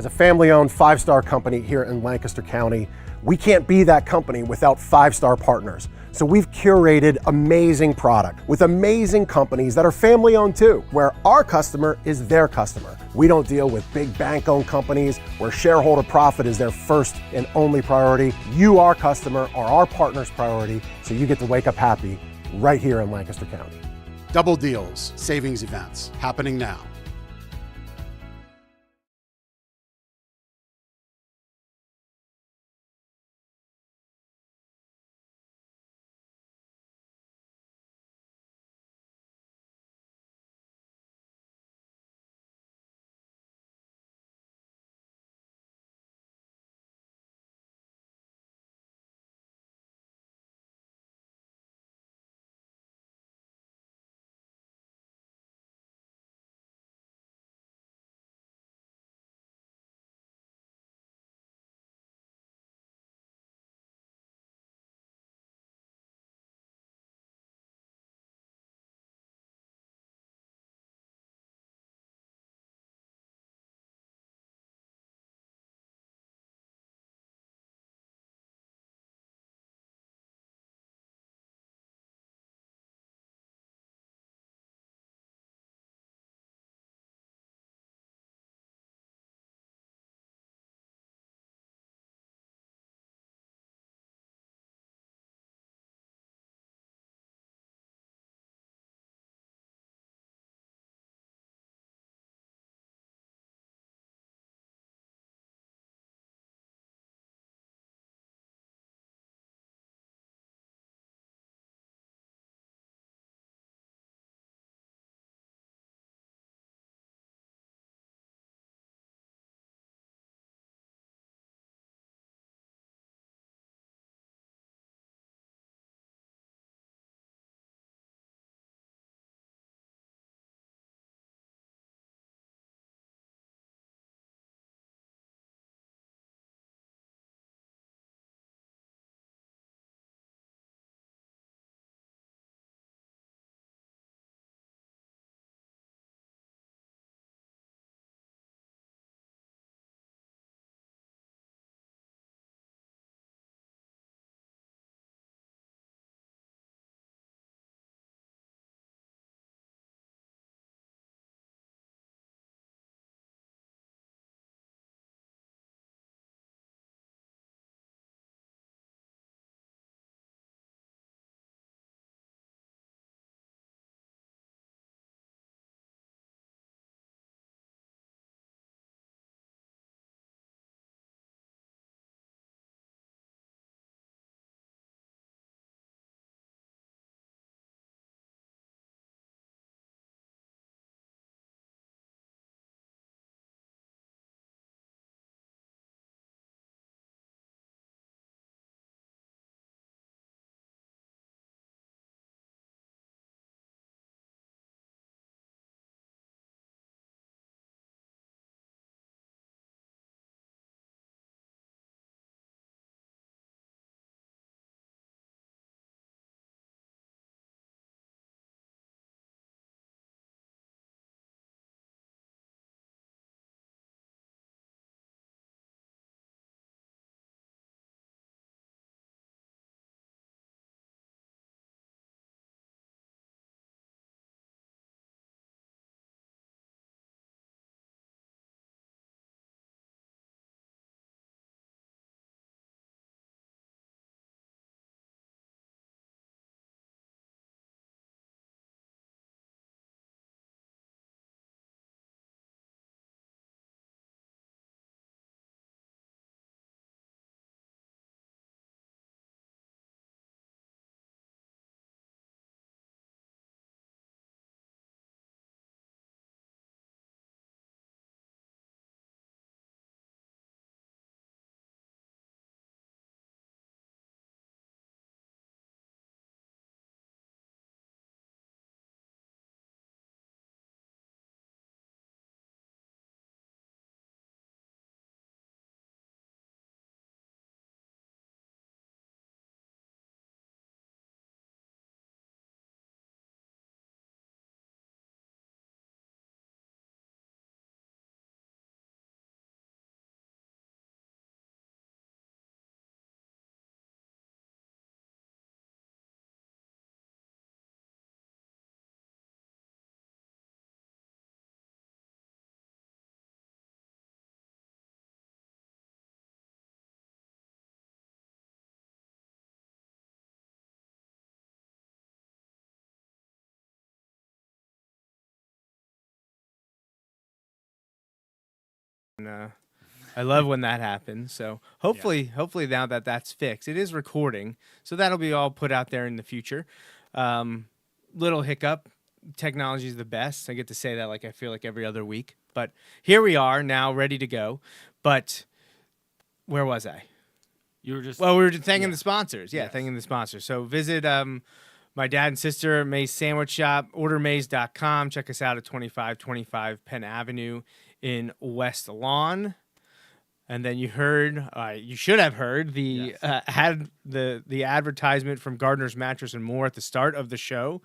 As a family-owned five-star company here in Lancaster County, we can't be that company without five-star partners. So we've curated amazing product with amazing companies that are family-owned too, where our customer is their customer. We don't deal with big bank-owned companies where shareholder profit is their first and only priority. You, our customer, are our partner's priority, so you get to wake up happy right here in Lancaster County. Double deals, savings events happening now. I love when that happens. So hopefully now that that's fixed, it is recording. So that'll be all put out there in the future. Little hiccup. Technology is the best. I get to say that like I feel like every other week. But here we are now, ready to go. But where was I? You were just we were just thanking the sponsors. Yeah, thanking the sponsors. So visit my dad and sister, May's Sandwich Shop, ordermays.com. Check us out at 2525 Penn Avenue in West Lawn. And then you should have heard the the advertisement from Gardner's Mattress and More at the start of the show.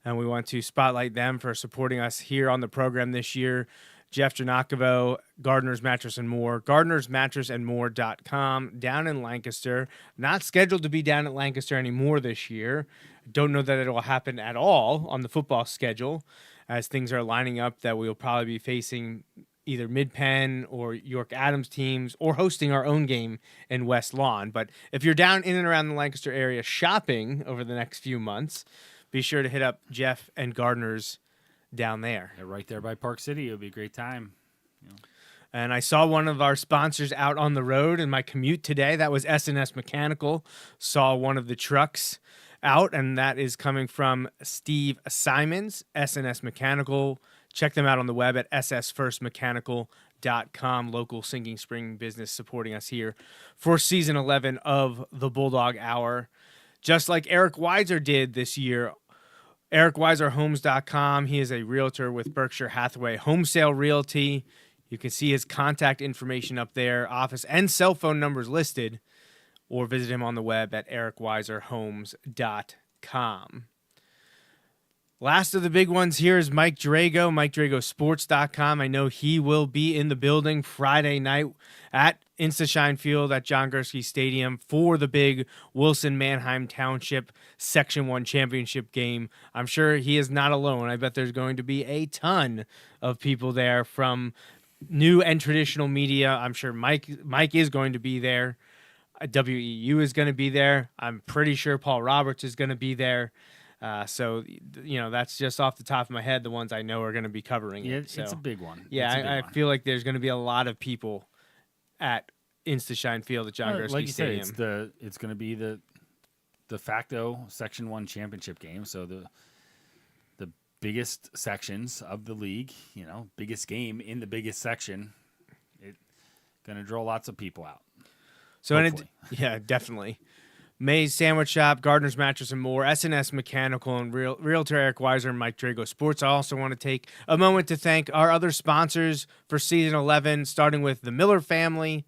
And we want to spotlight them for supporting us here on the program this year. Jeff Janakovo, Gardner's Mattress and More, gardnersmattressandmore.com, down in Lancaster. Not scheduled to be down at Lancaster anymore this year. Don't know that it will happen at all on the football schedule, as things are lining up that we'll probably be facing either Mid-Penn or York Adams teams, or hosting our own game in West Lawn. But if you're down in and around the Lancaster area shopping over the next few months, be sure to hit up Jeff and Gardner's down there. They're right there by Park City. It'll be a great time. And I saw one of our sponsors out on the road in my commute today. That was S&S Mechanical. Saw one of the trucks out, and that is coming from Steve Simons, S&S Mechanical. Check them out on the web at ssfirstmechanical.com. Local Sinking Spring business supporting us here for season 11 of the Bulldog Hour. Just like Eric Weiser did this year, EricWeiserHomes.com. He is a realtor with Berkshire Hathaway Home Sale Realty. You can see his contact information up there, office and cell phone numbers listed, or visit him on the web at EricWeiserHomes.com. Last of the big ones here is Mike Drago, MikeDragoSports.com. I know he will be in the building Friday night at Instashine Field at John Gursky Stadium for the big Wilson Manheim Township Section 1 championship game. I'm sure he is not alone. I bet there's going to be a ton of people there from new and traditional media. I'm sure Mike is going to be there. WEU is going to be there. I'm pretty sure Paul Roberts is going to be there. So, that's just off the top of my head, the ones I know are going to be covering it. It's a big one. Yeah, I feel like there's going to be a lot of people at Instashine Field at John Gursky Stadium. It's going to be the de facto Section 1 championship game. So the biggest sections of the league, biggest game in the biggest section, it's going to draw lots of people out. So, definitely. May's Sandwich Shop, Gardner's Mattress and More, S&S Mechanical, and Realtor Eric Weiser and Mike Drago Sports. I also want to take a moment to thank our other sponsors for season 11, starting with the Miller family,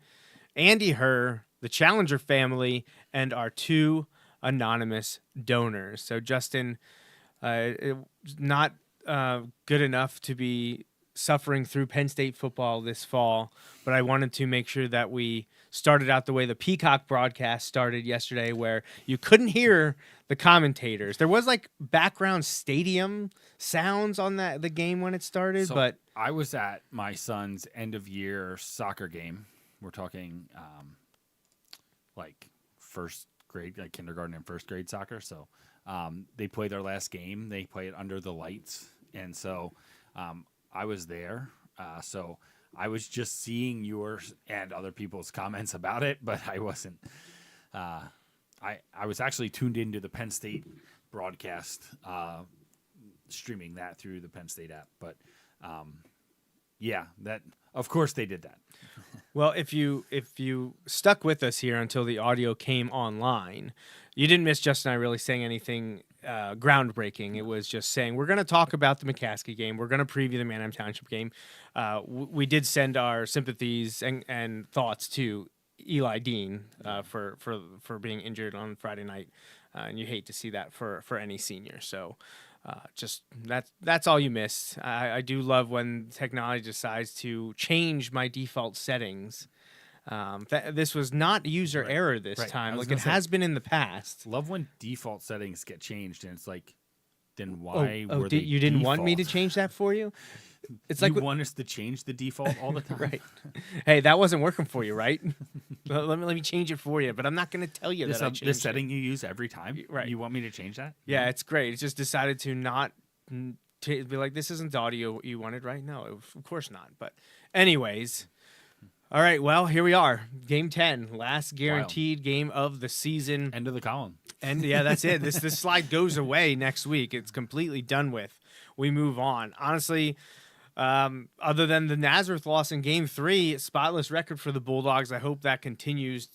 Andy Herr, the Challenger family, and our 2 anonymous donors. So, Justin, not good enough to be suffering through Penn State football this fall, but I wanted to make sure that we started out the way the Peacock broadcast started yesterday, where you couldn't hear the commentators. There was like background stadium sounds on the game when it started, but I was at my son's end of year soccer game. We're talking like first grade, like kindergarten and first grade soccer. So they play their last game. They play it under the lights, and so I was there. So I was just seeing yours and other people's comments about it, but I wasn't. I was actually tuned into the Penn State broadcast, streaming that through the Penn State app. But that of course they did that. Well, if you stuck with us here until the audio came online, you didn't miss Justin and I really saying anything groundbreaking. It was just saying we're going to talk about the McCaskey game. We're going to preview the Manheim Township game. We did send our sympathies and thoughts to Eli Dean for being injured on Friday night, and you hate to see that for any senior. So just that's all you missed. I do love when technology decides to change my default settings. This was not user error this time, like it has been in the past. Love when default settings get changed, and it's like, then why were they you didn't default? want me to change that for you? It's you like want us to change the default all the time, right? Hey, that wasn't working for you, right? let me change it for you, but I'm not going to tell you that I changed this setting you use every time. Right? You want me to change that? Yeah, it's great. It's just decided to not be like, this isn't the audio you wanted, right? No, of course not. But anyways, All right, well, here we are. Game 10, last guaranteed game of the season. End of the column. And yeah, that's it. This slide goes away next week. It's completely done with. We move on. Honestly, other than the Nazareth loss in Game 3, spotless record for the Bulldogs. I hope that continues.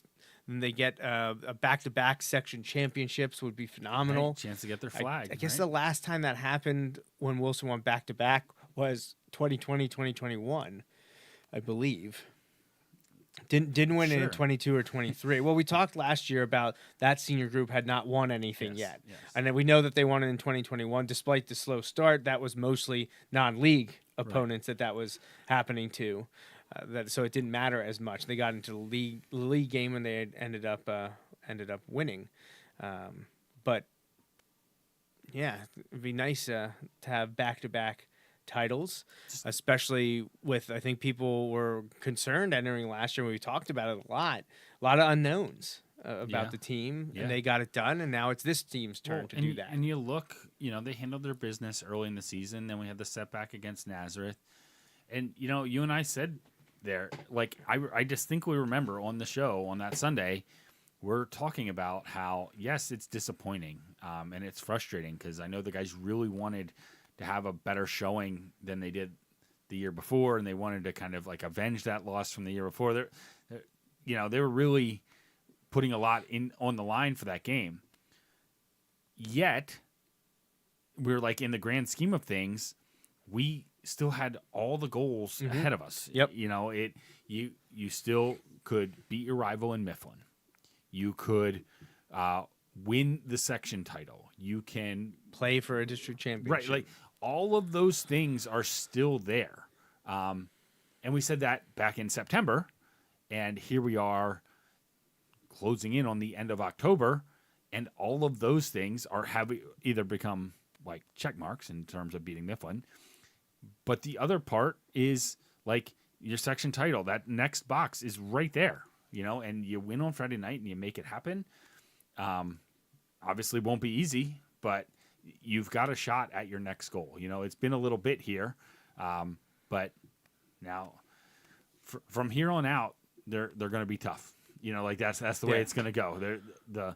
And they get a back-to-back section championships would be phenomenal. Right, chance to get their flag. I guess right? the last time that happened when Wilson won back-to-back was 2020, 2021, I believe. Didn't win it in 22 or 23. Well, we talked last year about that senior group had not won anything yet. Yes. And then we know that they won it in 2021. Despite the slow start, that was mostly non-league opponents that was happening to. So it didn't matter as much. They got into the league game and they had ended up winning. But yeah, it'd be nice to have back-to-back titles, especially with, I think people were concerned entering last year when we talked about it a lot of unknowns about the team, and they got it done, and now it's this team's turn to do that. And you look, they handled their business early in the season. Then we had the setback against Nazareth, and you and I said there, like I distinctly remember on the show on that Sunday, we're talking about how yes, it's disappointing, and it's frustrating because I know the guys really wanted to have a better showing than they did the year before, and they wanted to kind of like avenge that loss from the year before. They were really putting a lot on the line for that game. Yet, we're like in the grand scheme of things, we still had all the goals ahead of us. Yep. You still could beat your rival in Mifflin. You could win the section title. You can play for a district championship. Right, like all of those things are still there. And we said that back in September, and here we are closing in on the end of October, and all of those things have either become like check marks in terms of beating Mifflin, but the other part is like your section title. That next box is right there, and you win on Friday night and you make it happen. Obviously won't be easy, but you've got a shot at your next goal. It's been a little bit here, but now from here on out, they're going to be tough. Like that's the way it's going to go. The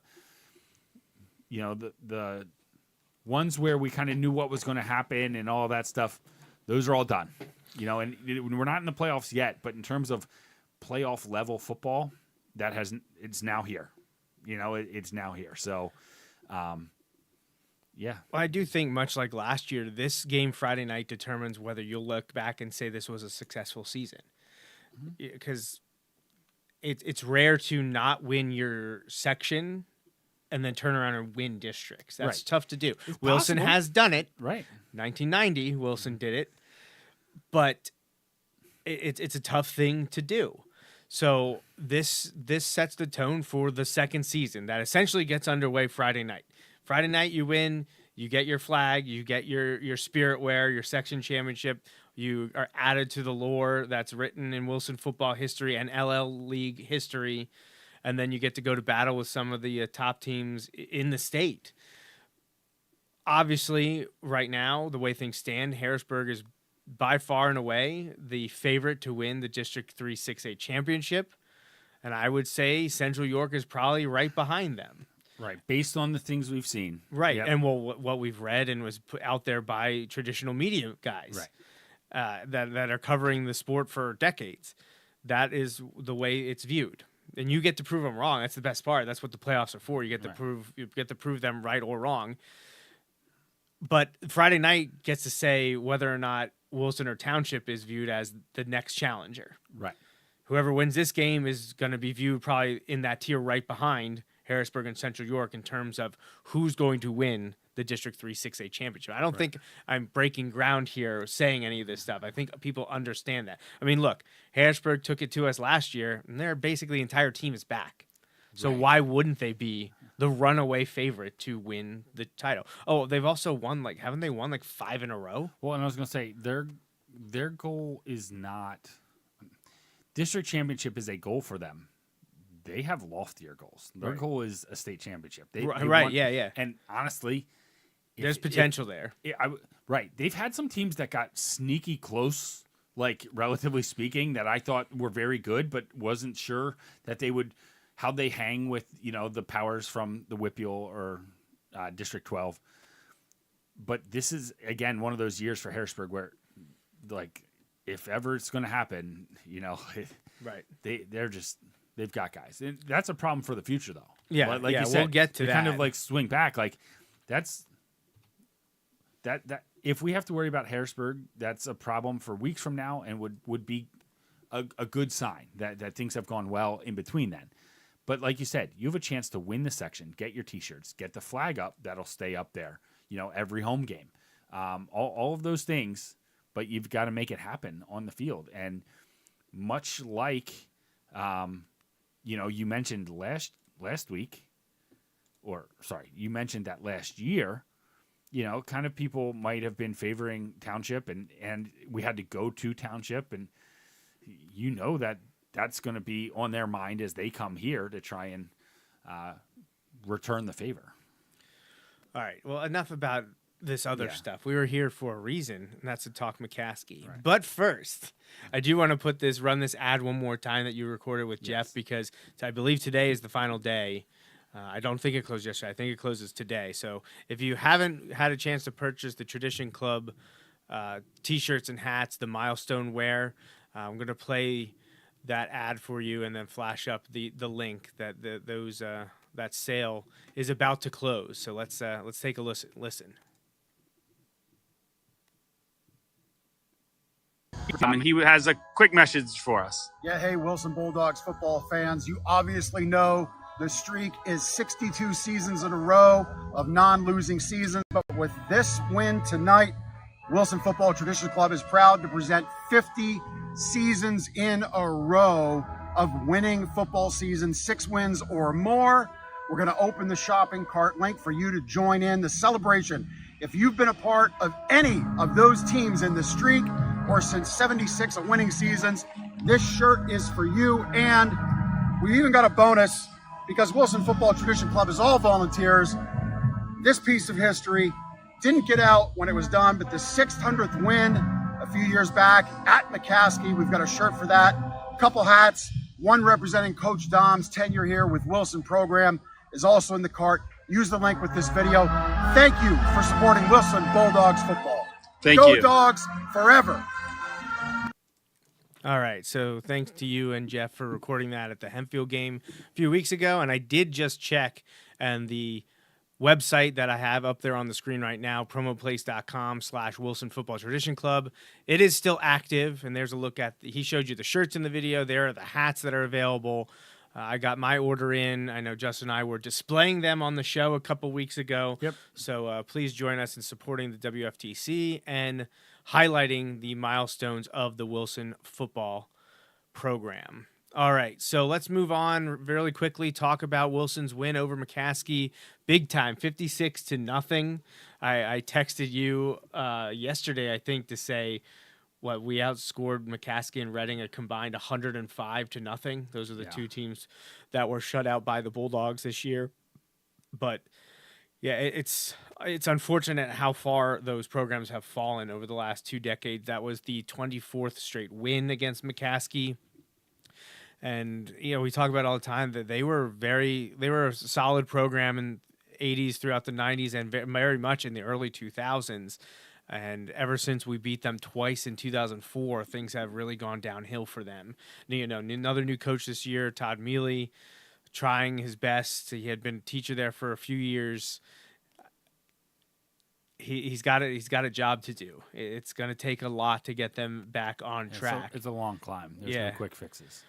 ones where we kind of knew what was going to happen and all that stuff, those are all done. And we're not in the playoffs yet, but in terms of playoff level football, it's now here. It's now here. So, yeah. Well, I do think much like last year, this game Friday night determines whether you'll look back and say this was a successful season. Because it's rare to not win your section and then turn around and win districts. That's tough to do. Wilson has done it. Right. 1990, Wilson did it. But it's a tough thing to do. So this sets the tone for the second season that essentially gets underway Friday night. Friday night, you win, you get your flag, you get your spirit wear, your section championship. You are added to the lore that's written in Wilson football history and LL League history, and then you get to go to battle with some of the top teams in the state. Obviously, right now, the way things stand, Harrisburg is by far and away the favorite to win the District 3 6A championship, and I would say Central York is probably right behind them. Right, based on the things we've seen. Right, and what we've read and was put out there by traditional media guys that are covering the sport for decades. That is the way it's viewed. And you get to prove them wrong. That's the best part. That's what the playoffs are for. You get to prove them right or wrong. But Friday night gets to say whether or not Wilson or Township is viewed as the next challenger. Right. Whoever wins this game is going to be viewed probably in that tier right behind Harrisburg and Central York in terms of who's going to win the District 3 6A championship. I don't think I'm breaking ground here saying any of this stuff. I think people understand that. I mean, look, Harrisburg took it to us last year, and their basically entire team is back. So why wouldn't they be the runaway favorite to win the title? Oh, they've also won, haven't they won 5 in a row? Well, and I was going to say, their goal is not... District championship is a goal for them. They have loftier goals. Their goal is a state championship. They want, yeah. And honestly... There's potential there. Right. They've had some teams that got sneaky close, like relatively speaking, that I thought were very good, but wasn't sure that they would how they hang with the powers from the Whippeal or District 12. But this is again one of those years for Harrisburg where, like, if ever it's going to happen, right? They've got guys. And that's a problem for the future, though. Yeah, like yeah, you said, we'll get to they that. kind of like swing back. Like that's that if we have to worry about Harrisburg, that's a problem for weeks from now, and would be a good sign that things have gone well in between then. But like you said, you have a chance to win the section, get your T-shirts, get the flag up that'll stay up there. Every home game, all of those things. But you've got to make it happen on the field, and much like, you mentioned last week, you mentioned that last year, kind of people might have been favoring Township, and we had to go to Township, and that's going to be on their mind as they come here to try and return the favor. All right. Well, enough about this other stuff. We were here for a reason, and that's to talk McCaskey. Right. But first, I do want to run this ad one more time that you recorded with Jeff, because I believe today is the final day. I don't think it closed yesterday. I think it closes today. So if you haven't had a chance to purchase the Tradition Club T-shirts and hats, the milestone wear, I'm going to play that ad for you and then flash up the link that that sale is about to close. So let's take a listen. And he has a quick message for us. Yeah, hey, Wilson Bulldogs football fans. You obviously know the streak is 62 seasons in a row of non-losing seasons. But with this win tonight, Wilson Football Tradition Club is proud to present 50 seasons in a row of winning football seasons, 6 wins or more. We're going to open the shopping cart link for you to join in the celebration. If you've been a part of any of those teams in the streak, or since 76 of winning seasons, this shirt is for you. And we even got a bonus, because Wilson Football Tradition Club is all volunteers. This piece of history didn't get out when it was done, but the 600th win a few years back at McCaskey, we've got a shirt for that, a couple hats, one representing Coach Dom's tenure here with Wilson program is also in the cart. Use the link with this video. Thank you for supporting Wilson Bulldogs football. Thank you. Go Dogs forever. All right, so thanks to you and Jeff for recording that at the Hempfield game a few weeks ago. And I did just check, and the website that I have up there on the screen right now, promoplace.com/Wilson Football Tradition Club, it is still active, and there's a look at he showed you the shirts in the video. There are the hats that are available. I got my order in. I know Justin and I were displaying them on the show a couple weeks ago. Yep. So please join us in supporting the WFTC and highlighting the milestones of the Wilson football program. All right, so let's move on really quickly, talk about Wilson's win over McCaskey. Big time, 56-0. I texted you yesterday, I think, to say we outscored McCaskey and Reading a combined 105-0. Those are the two teams that were shut out by the Bulldogs this year. But yeah, it's unfortunate how far those programs have fallen over the last 2 decades. That was the 24th straight win against McCaskey. And, we talk about it all the time that they were a solid program in the 80s, throughout the 90s, and very much in the early 2000s. And ever since we beat them twice in 2004, things have really gone downhill for them. Another new coach this year, Todd Mealy, trying his best. He had been a teacher there for a few years. He's got a job to do. It's going to take a lot to get them back on track. It's a long climb. There's no quick fixes.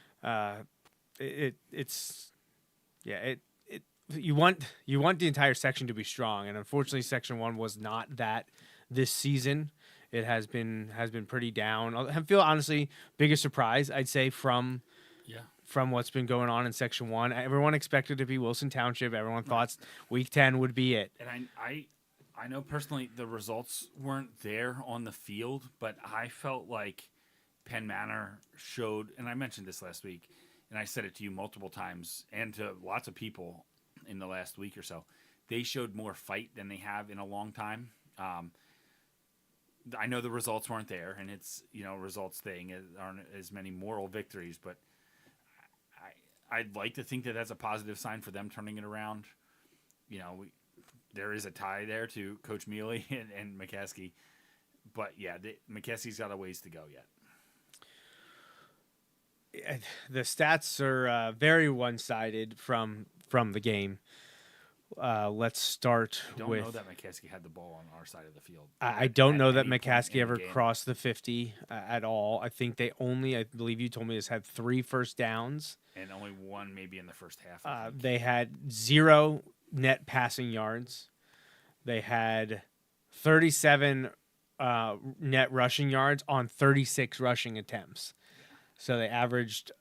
You want the entire section to be strong, and unfortunately, Section 1 was not that this season. It has been pretty down. I feel honestly biggest surprise, I'd say, from what's been going on in Section 1. Everyone expected to be Wilson Township. Everyone thought Week 10 would be it. And I know personally the results weren't there on the field, but I felt like Penn Manor showed, and I mentioned this last week, and I said it to you multiple times and to lots of people in the last week or so, they showed more fight than they have in a long time. I know the results weren't there, and it's results thing aren't as many moral victories, but I'd like to think that that's a positive sign for them turning it around. There is a tie there to Coach Mealy and McCaskey, but yeah, McCaskey's got a ways to go yet. The stats are very one-sided from the game. Let's start I don't with. know that McCaskey had the ball on our side of the field. I don't know that any point McCaskey in ever the game. crossed the 50 at all. I think they only, I believe you told me, has had 3 first downs. And only one maybe in the first half. I think. They had 0 net passing yards. They had 37 net rushing yards on 36 rushing attempts. So they averaged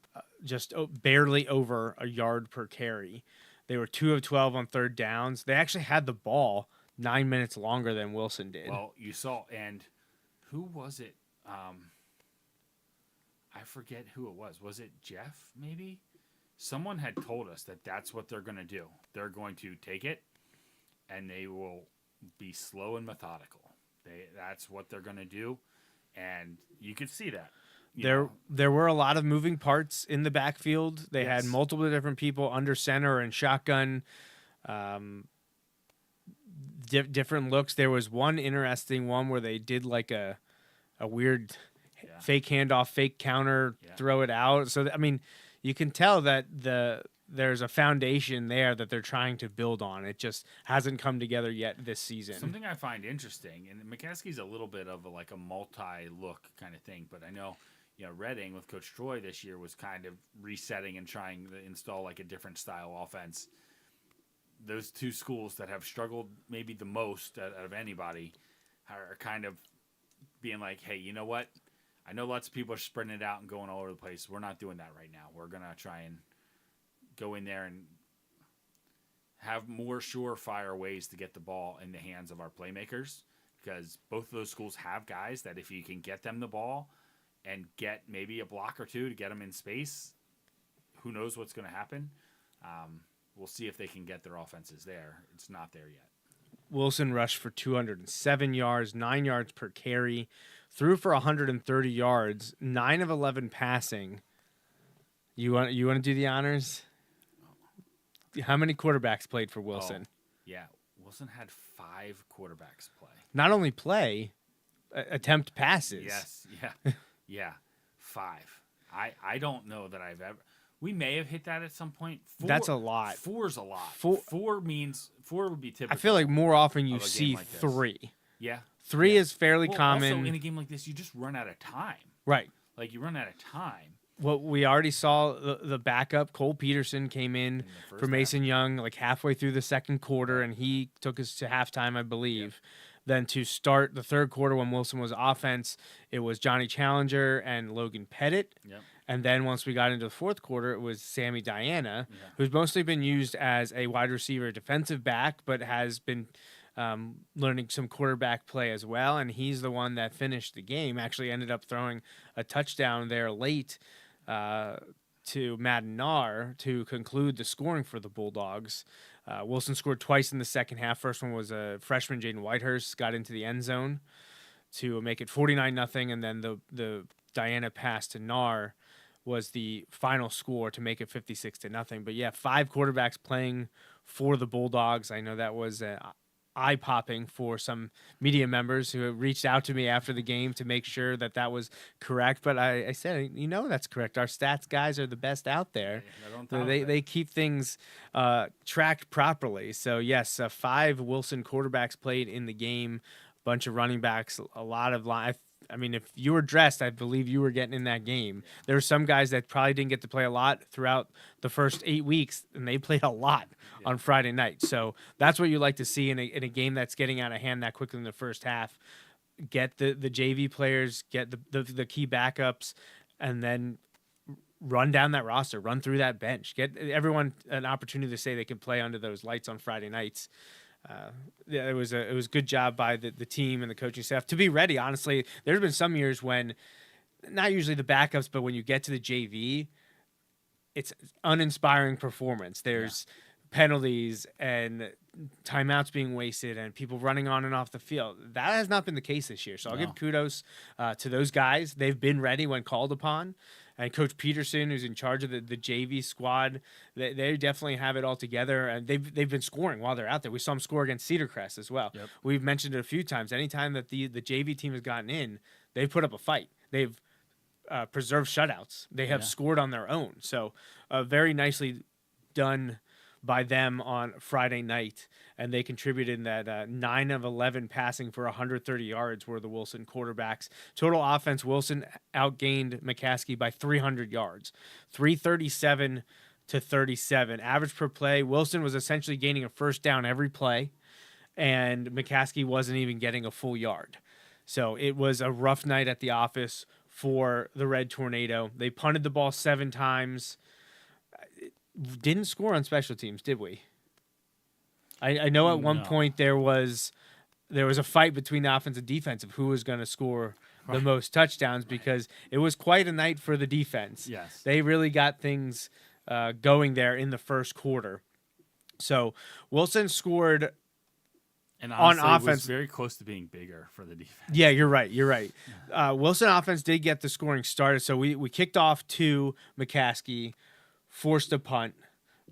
just barely over a yard per carry. They were 2 of 12 on third downs. They actually had the ball 9 minutes longer than Wilson did. Well, you saw, and who was it? I forget who it was. Was it Jeff, maybe? Someone had told us that that's what they're going to do. They're going to take it, and they will be slow and methodical. That's what they're going to do, and you could see that. There were a lot of moving parts in the backfield. They Yes. had multiple different people under center and shotgun, different looks. There was one interesting one where they did like a weird fake handoff, fake counter, throw it out. So, I mean, you can tell that there's a foundation there that they're trying to build on. It just hasn't come together yet this season. Something I find interesting, and McCaskey's a little bit of a multi-look kind of thing, but I know, Reading with Coach Troy this year was kind of resetting and trying to install like a different style offense. Those two schools that have struggled maybe the most out of anybody are kind of being like, hey, you know what? I know lots of people are spreading it out and going all over the place. We're not doing that right now. We're going to try and go in there and have more surefire ways to get the ball in the hands of our playmakers, because both of those schools have guys that if you can get them the ball and get maybe a block or two to get them in space, who knows what's going to happen. We'll see if they can get their offenses there. It's not there yet. Wilson rushed for 207 yards, 9 yards per carry, threw for 130 yards, 9 of 11 passing. You want to do the honors? How many quarterbacks played for Wilson? Yeah, Wilson had 5 quarterbacks play. Not only play, attempt passes. Yes, yeah, 5. I don't know that I've ever. We may have hit that at some point. 4, That's a lot. 4's a lot. 4 4 means 4 would be typical. I feel like more often you of a game see like this. 3. Yeah, 3 is fairly well, common. Also, in a game like this, you just run out of time. Right. Like you run out of time. Well, we already saw the backup. Cole Peterson came in first for Mason Young like halfway through the second quarter, and he took us to halftime, I believe. Then to start the third quarter when Wilson was offense, it was Johnny Challenger and Logan Pettit. Yep. And then once we got into the fourth quarter, it was Sammy Diana, who's mostly been used as a wide receiver defensive back, but has been learning some quarterback play as well. And he's the one that finished the game, actually ended up throwing a touchdown there late to Madden Nar to conclude the scoring for the Bulldogs. Wilson scored twice in the second half. First one was a freshman, Jaden Whitehurst, got into the end zone to make it 49-0, and then the Diana pass to Nar was the final score to make it 56-0. But yeah, 5 quarterbacks playing for the Bulldogs. I know that was eye-popping for some media members who reached out to me after the game to make sure that that was correct. But I said, that's correct. Our stats guys are the best out there. They keep things tracked properly. So, yes, 5 Wilson quarterbacks played in the game, bunch of running backs, a lot of I mean, if you were dressed, I believe you were getting in that game. There were some guys that probably didn't get to play a lot throughout the first 8 weeks, and they played a lot on Friday night. So that's what you like to see in a game that's getting out of hand that quickly in the first half. Get the JV players, get the key backups, and then run down that roster, run through that bench. Get everyone an opportunity to say they can play under those lights on Friday nights. It was a good job by the team and the coaching staff to be ready. Honestly, there's been some years when, not usually the backups, but when you get to the JV, it's uninspiring performance. There's penalties and timeouts being wasted and people running on and off the field. That has not been the case this year. So I'll give kudos to those guys. They've been ready when called upon. And Coach Peterson, who's in charge of the JV squad, they definitely have it all together. And they've been scoring while they're out there. We saw them score against Cedar Crest as well. Yep. We've mentioned it a few times. Anytime that the JV team has gotten in, they've put up a fight. They've preserved shutouts. They have scored on their own. So very nicely done by them on Friday night, and they contributed in that 9 of 11 passing for 130 yards were the Wilson quarterbacks. Total offense, Wilson outgained McCaskey by 300 yards, 337 to 37. Average per play, Wilson was essentially gaining a first down every play, and McCaskey wasn't even getting a full yard. So it was a rough night at the office for the Red Tornado. They punted the ball 7 times. Didn't score on special teams, did we? I know at one point there was a fight between the offense and defense of who was going to score the most touchdowns because it was quite a night for the defense. Yes. They really got things going there in the first quarter. So Wilson scored and honestly, on offense. It was very close to being bigger for the defense. Yeah, you're right. Wilson offense did get the scoring started. So we kicked off to McCaskey, forced a punt,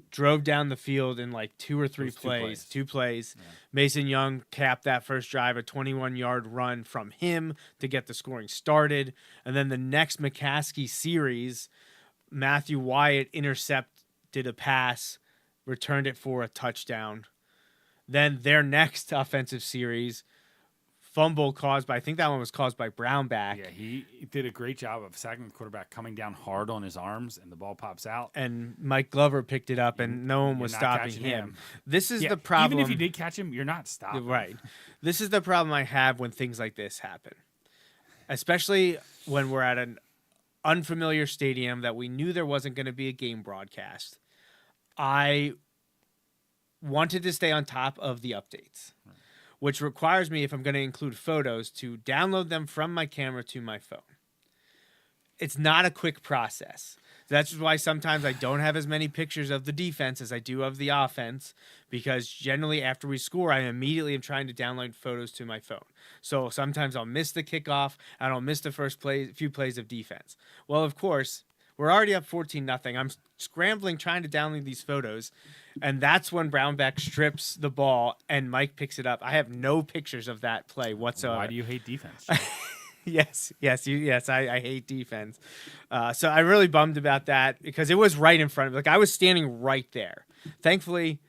drove down the field in like 2 or 3 plays. 2 plays. Yeah. Mason Young capped that first drive, a 21-yard run from him to get the scoring started. And then the next McCaskey series, Matthew Wyatt intercepted a pass, returned it for a touchdown. Then their next offensive series, fumble caused by, I think that one was caused by Brownback. Yeah, he did a great job of sacking the quarterback, coming down hard on his arms, and the ball pops out. And Mike Glover picked it up, and no one was stopping him. This is the problem. Even if you did catch him, you're not stopping. Right. This is the problem I have when things like this happen, especially when we're at an unfamiliar stadium that we knew there wasn't going to be a game broadcast. I wanted to stay on top of the updates. Right. Which requires me, if I'm going to include photos, to download them from my camera to my phone. It's not a quick process. That's why sometimes I don't have as many pictures of the defense as I do of the offense, because generally after we score, I immediately am trying to download photos to my phone. So sometimes I'll miss the kickoff, and I'll miss the first few plays of defense. Well, of course, we're already up 14-0. I'm scrambling trying to download these photos, and that's when Brownback strips the ball and Mike picks it up. I have no pictures of that play whatsoever. Why do you hate defense? Yes, I hate defense. So I'm really bummed about that because it was right in front of me. Like I was standing right there. Thankfully,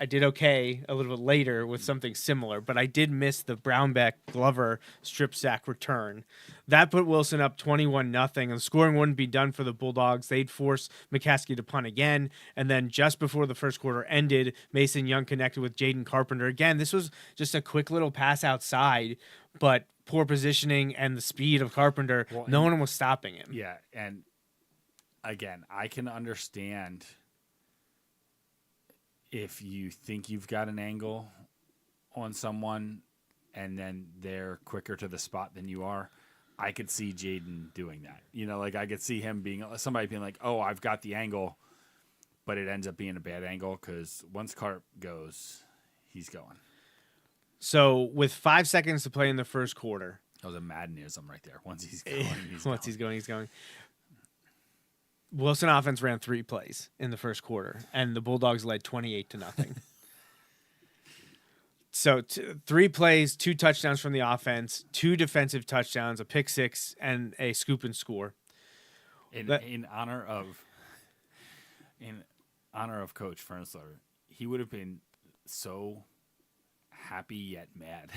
I did okay a little bit later with something similar, but I did miss the Brownback Glover strip sack return. That put Wilson up 21-0, and the scoring wouldn't be done for the Bulldogs. They'd force McCaskey to punt again, and then just before the first quarter ended, Mason Young connected with Jaden Carpenter. Again, this was just a quick little pass outside, but poor positioning and the speed of Carpenter, no one was stopping him. Yeah, and again, I can understand if you think you've got an angle on someone and then they're quicker to the spot than you are. I could see Jaden doing that. You know, like I could see him somebody being like, oh, I've got the angle, but it ends up being a bad angle because once Carp goes, he's going. So with 5 seconds to play in the first quarter. That was a Maddenism right there. Once he's going, he's going. Wilson offense ran 3 plays in the first quarter, and the Bulldogs led 28-0. So 3 plays, 2 touchdowns from the offense, 2 defensive touchdowns, a pick 6, and a scoop and score. In honor of Coach Fernsler, he would have been so happy yet mad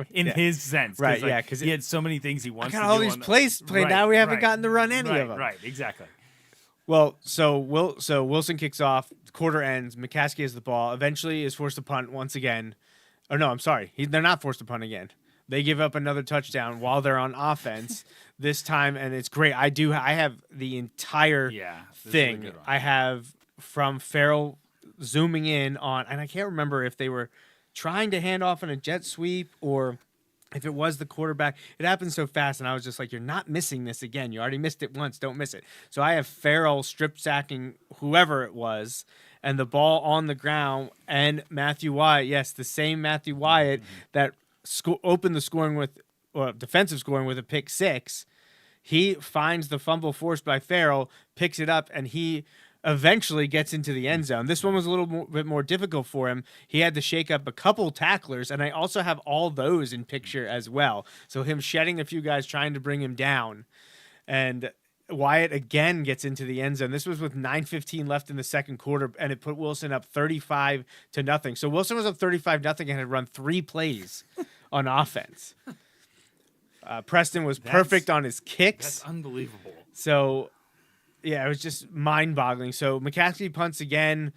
in his sense, right? Like, yeah, because he had so many things he wants. I got to all do these plays played. Right, now we haven't gotten to run any of them. Right, exactly. Well, so Wilson kicks off. Quarter ends. McCaskey has the ball. Eventually, is forced to punt once again. Oh no, I'm sorry. They're not forced to punt again. They give up another touchdown while they're on offense this time, and it's great. I have the entire thing. I have from Farrell zooming in on, and I can't remember if they were trying to hand off in a jet sweep or if it was the quarterback, it happened so fast, and I was just like, you're not missing this again. You already missed it once. Don't miss it. So I have Farrell strip sacking whoever it was, and the ball on the ground, and Matthew Wyatt, yes, the same Matthew Wyatt that opened the scoring with, or defensive scoring with a pick six. He finds the fumble forced by Farrell, picks it up, and he eventually gets into the end zone. This one was a little bit more difficult for him. He had to shake up a couple tacklers, and I also have all those in picture as well. So him shedding a few guys trying to bring him down, and Wyatt again gets into the end zone. This was with 9:15 left in the second quarter, and it put Wilson up 35-0. So Wilson was up 35-0 and had run 3 plays on offense. Preston was perfect on his kicks. That's unbelievable. So, yeah, it was just mind-boggling. So McCaskey punts again.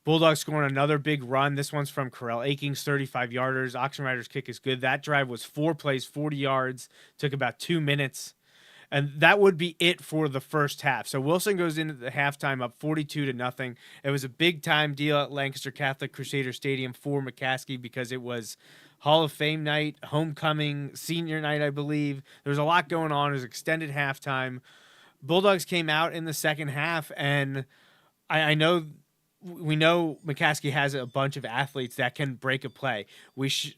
Bulldogs scoring another big run. This one's from Corell Akings, 35-yarders. Oxenrider's kick is good. That drive was 4 plays, 40 yards. Took about 2 minutes. And that would be it for the first half. So Wilson goes into the halftime up 42-0. It was a big-time deal at Lancaster Catholic Crusader Stadium for McCaskey because it was Hall of Fame night, homecoming, senior night, I believe. There was a lot going on. It was extended halftime. Bulldogs came out in the second half, and we know McCaskey has a bunch of athletes that can break a play.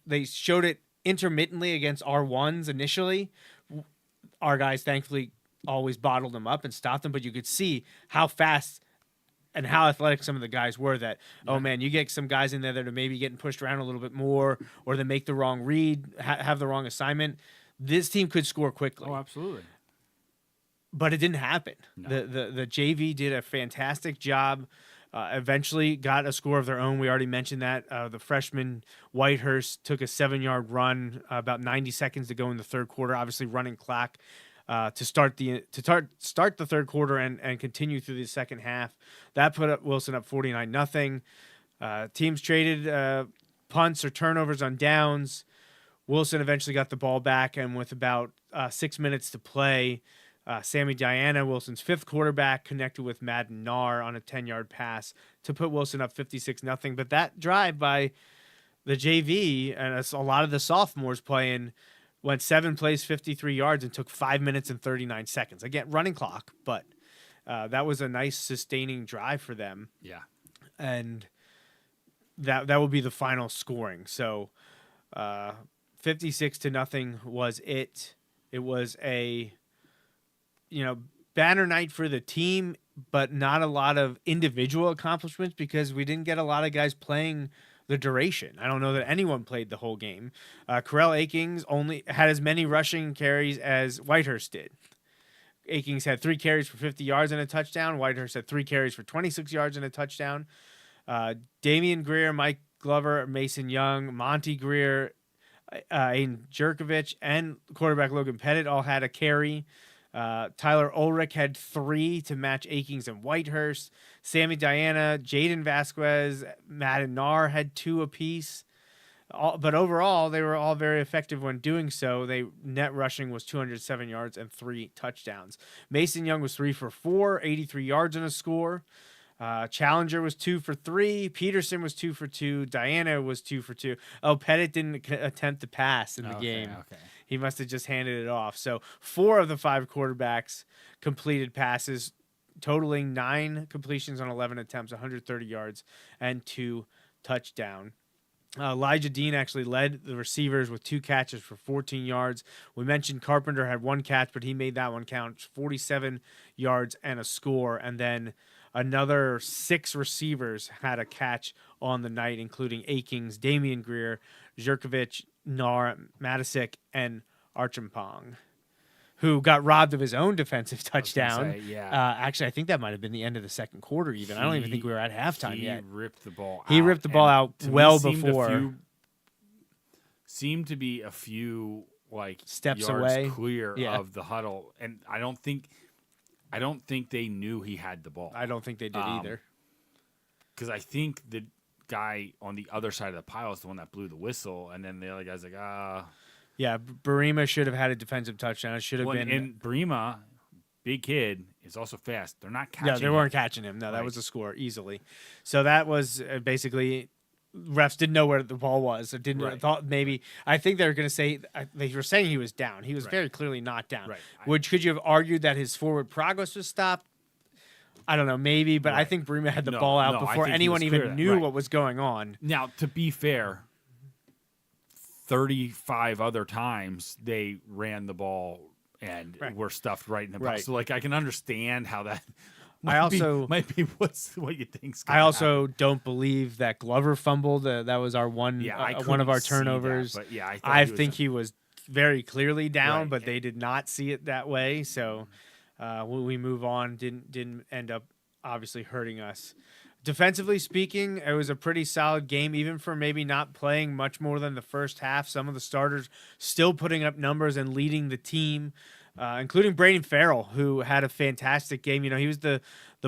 They showed it intermittently against R1s initially. Our guys thankfully always bottled them up and stopped them, but you could see how fast and how athletic some of the guys were that, oh man, you get some guys in there that are maybe getting pushed around a little bit more, or they make the wrong read, have the wrong assignment. This team could score quickly. Oh, absolutely. But it didn't happen. No. The JV did a fantastic job. Eventually got a score of their own. We already mentioned that. The freshman Whitehurst took a 7-yard run, about 90 seconds to go in the third quarter, obviously running clock to start the third quarter and continue through the second half. That put up Wilson up 49-0. Teams traded punts or turnovers on downs. Wilson eventually got the ball back, and with about 6 minutes to play, Sammy Diana, Wilson's 5th quarterback, connected with Madden Nar on a 10-yard pass to put Wilson up 56-0. But that drive by the JV, and a lot of the sophomores playing, went 7 plays, 53 yards, and took 5 minutes and 39 seconds. Again, running clock, but that was a nice sustaining drive for them. Yeah. And that will be the final scoring. So 56-0 was it. It was a banner night for the team, but not a lot of individual accomplishments because we didn't get a lot of guys playing the duration. I don't know that anyone played the whole game. Corell Akings only had as many rushing carries as Whitehurst did. Akings had 3 carries for 50 yards and a touchdown. Whitehurst had 3 carries for 26 yards and a touchdown. Damian Greer, Mike Glover, Mason Young, Monty Greer, Aiden Jerkovich, and quarterback Logan Pettit all had a carry. Tyler Ulrich had 3 to match Akings and Whitehurst. Sammy Diana, Jaden Vasquez, Madden Nar had 2 apiece. But overall, they were all very effective when doing so. Net rushing was 207 yards and 3 touchdowns. Mason Young was 3 for 4, 83 yards and a score. Challenger was 2 for 3. Peterson was 2 for 2. Diana was 2 for 2. Oh, Pettit didn't attempt to pass in the game. Okay. He He must have just handed it off. So 4 of the 5 quarterbacks completed passes, totaling 9 completions on 11 attempts, 130 yards, and 2 touchdowns. Elijah Dean actually led the receivers with 2 catches for 14 yards. We mentioned Carpenter had 1 catch, but he made that one count, 47 yards and a score. And then another 6 receivers had a catch on the night, including Akings, Damian Greer, Jerkovich, Nar, Matisic, and Archimpong, who got robbed of his own defensive touchdown. Actually, I think that might have been the end of the second quarter even. I don't even think we were at halftime yet. He ripped the ball out. He ripped the ball out well before. Seemed to be a few steps yards away, clear of the huddle. And I don't think they knew he had the ball. I don't think they did either. Because I think the guy on the other side of the pile is the one that blew the whistle, and then the other guy's like, Yeah, Barima should have had a defensive touchdown. It should have been. And Barima, big kid, is also fast. They're not catching him. Yeah, they weren't catching him. No, that was a score easily. So that was basically refs didn't know where the ball was, or didn't Right. thought maybe. I think they're going to say they were saying he was down. He was Right. very clearly not down. Right. Could you have argued that his forward progress was stopped? I don't know, maybe, but I Right. think Burima had the No, ball out no, I before think he anyone was clear even that- knew right. what was going on. Now, to be fair, 35 other times they ran the ball and Right. were stuffed right in the box. Right. So, like, I can understand how that might be what you think's I gonna also don't believe that Glover fumbled. That was our one I one of couldn't our see that, turnovers. but yeah, I thought think he was very clearly down, Right. but they did not see it that way. So when we move on, didn't end up obviously hurting us. Defensively speaking, it was a pretty solid game, even for maybe not playing much more than the first half. Some of the starters still putting up numbers and leading the team, including Braden Farrell, who had a fantastic game. You know, he was the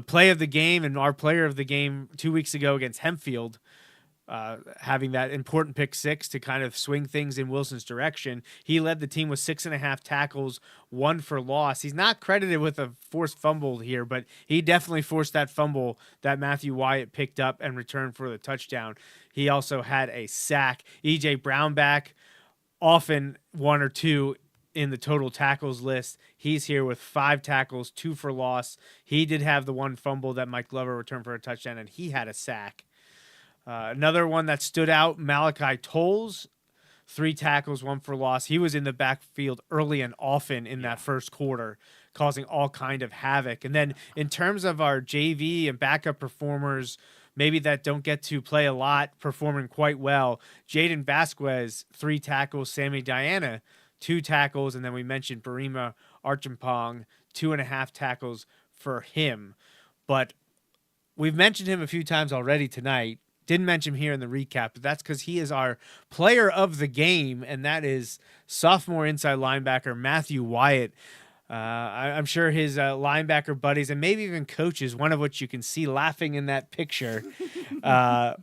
play of the game and our player of the game 2 weeks ago against Hempfield, having that important pick six to kind of swing things in Wilson's direction. He led the team with 6.5 tackles, 1 for loss. He's not credited with a forced fumble here, but he definitely forced that fumble that Matthew Wyatt picked up and returned for the touchdown. He also had a sack. E.J. Brown back, often 1 or 2 in the total tackles list. He's here with 5 tackles, 2 for loss. He did have the 1 fumble that Mike Glover returned for a touchdown, and he had a sack. Another one that stood out, Malachi Tolles, 3 tackles, 1 for loss. He was in the backfield early and often in that first quarter, causing all kind of havoc. And then in terms of our JV and backup performers, maybe that don't get to play a lot, performing quite well. Jaden Vasquez, 3 tackles. Sammy Diana, 2 tackles. And then we mentioned Burima Archimpong, 2.5 tackles for him. But we've mentioned him a few times already tonight. Didn't mention him here in the recap, but that's because he is our player of the game, and that is sophomore inside linebacker Matthew Wyatt. I'm sure his linebacker buddies and maybe even coaches, one of which you can see laughing in that picture,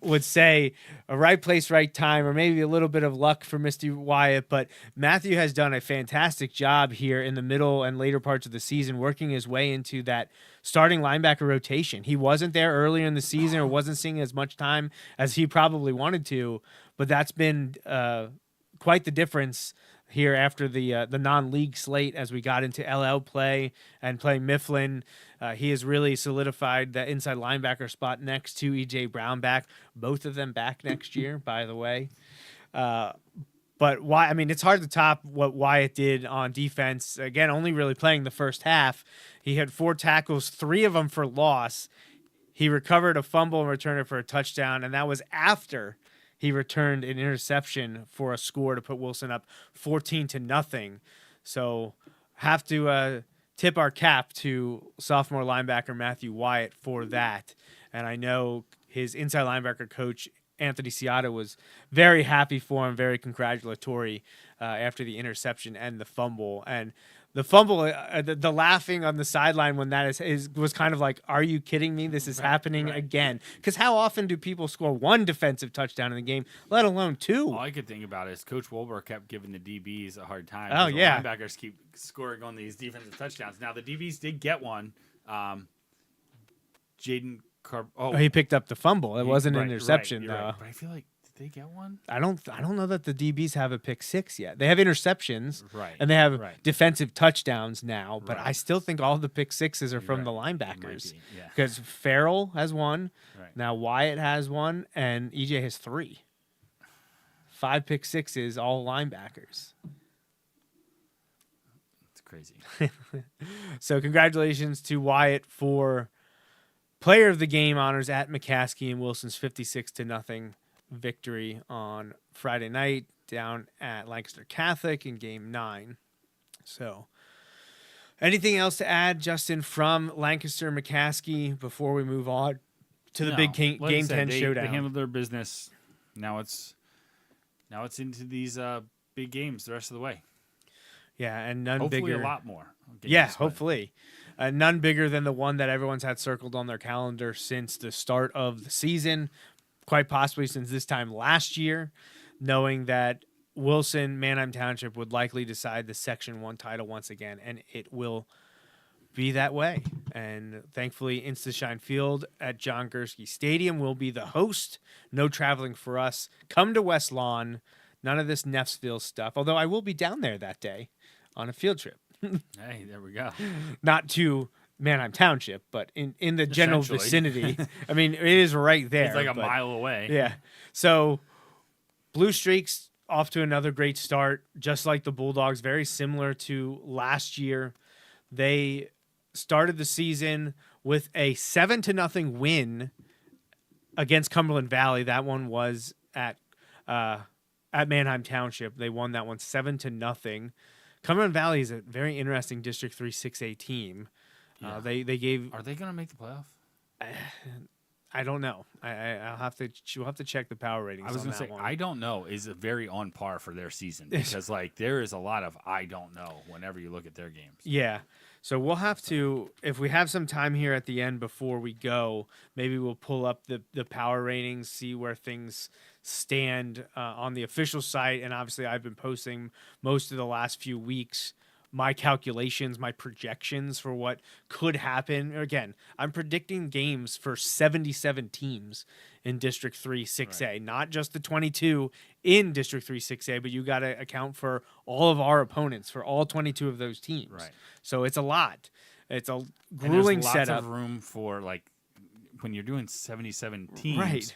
would say a right place, right time, or maybe a little bit of luck for Mr. Wyatt. But Matthew has done a fantastic job here in the middle and later parts of the season, working his way into that starting linebacker rotation. He wasn't there earlier in the season or wasn't seeing as much time as he probably wanted to, but that's been quite the difference here after the non-league slate as we got into LL play and playing Mifflin. He has really solidified the inside linebacker spot next to E.J. Brown back. Both of them back next year, by the way. But why? I mean, it's hard to top what Wyatt did on defense. Again, only really playing the first half. He had 4 tackles, 3 of them for loss. He recovered a fumble and returned it for a touchdown, and that was after he returned an interception for a score to put Wilson up 14-0. So have to tip our cap to sophomore linebacker Matthew Wyatt for that. And I know his inside linebacker coach, Anthony Ciata, was very happy for him, very congratulatory after the interception and the fumble. And the fumble, the laughing on the sideline when that was kind of like, are you kidding me? This is happening again. Because how often do people score 1 defensive touchdown in the game, let alone 2? All I could think about is Coach Wolber kept giving the DBs a hard time. Oh, the yeah. linebackers keep scoring on these defensive touchdowns. Now, the DBs did get one. Jaden He picked up the fumble. It wasn't an right, interception, you're though. right. But I feel like, did they get one? I don't know that the DBs have a pick 6 yet. They have interceptions, Right, and they have right. defensive touchdowns now. But Right. I still think all the pick 6s are from right. the It might linebackers. be, yeah. Because Farrell has 1, Right. now Wyatt has 1, and EJ has 3. 5 pick 6s, all linebackers. It's crazy. So congratulations to Wyatt for player of the game honors at McCaskey and Wilson's 56-0 victory on Friday night down at Lancaster Catholic in game 9. So anything else to add, Justin, from Lancaster McCaskey before we move on to the No, big like I game said, 10 they showdown? handled their business. Now it's into these big games the rest of the way. Yeah, and none Hopefully bigger. a lot more. games, Yeah, but- hopefully. None bigger than the one that everyone's had circled on their calendar since the start of the season, quite possibly since this time last year, knowing that Wilson, Manheim Township would likely decide the Section 1 title once again, and it will be that way. And thankfully, Insta-Shine Field at John Gursky Stadium will be the host. No traveling for us. Come to West Lawn. None of this Neffsville stuff. Although I will be down there that day on a field trip. Hey, there we go. Not to Manheim Township, but in the general Essentially. vicinity. I mean, it is right there. It's like a but- mile away. Yeah. So Blue Streaks off to another great start, just like the Bulldogs, very similar to last year. They started the season with a 7-0 win against Cumberland Valley. That one was at Manheim Township. They won that one 7-0. Cumberland Valley is a very interesting District 3 6A team. Yeah. They gave. Are they going to make the playoff? I don't know. I'll have to. We'll have to check the power ratings. I was on going to that say, one. I don't know is very on par for their season because, like, there is a lot of I don't know whenever you look at their games. Yeah. So we'll have to, if we have some time here at the end before we go, maybe we'll pull up the power ratings, see where things stand on the official site. And obviously, I've been posting most of the last few weeks my calculations, my projections for what could happen. Again, I'm predicting games for 77 teams in District 3 6A, Right. not just the 22 in District 3 6A, but you got to account for all of our opponents for all 22 of those teams. Right. So it's a lot. It's a And grueling there's lots setup. of room for, like, when you're doing 77 teams, Right.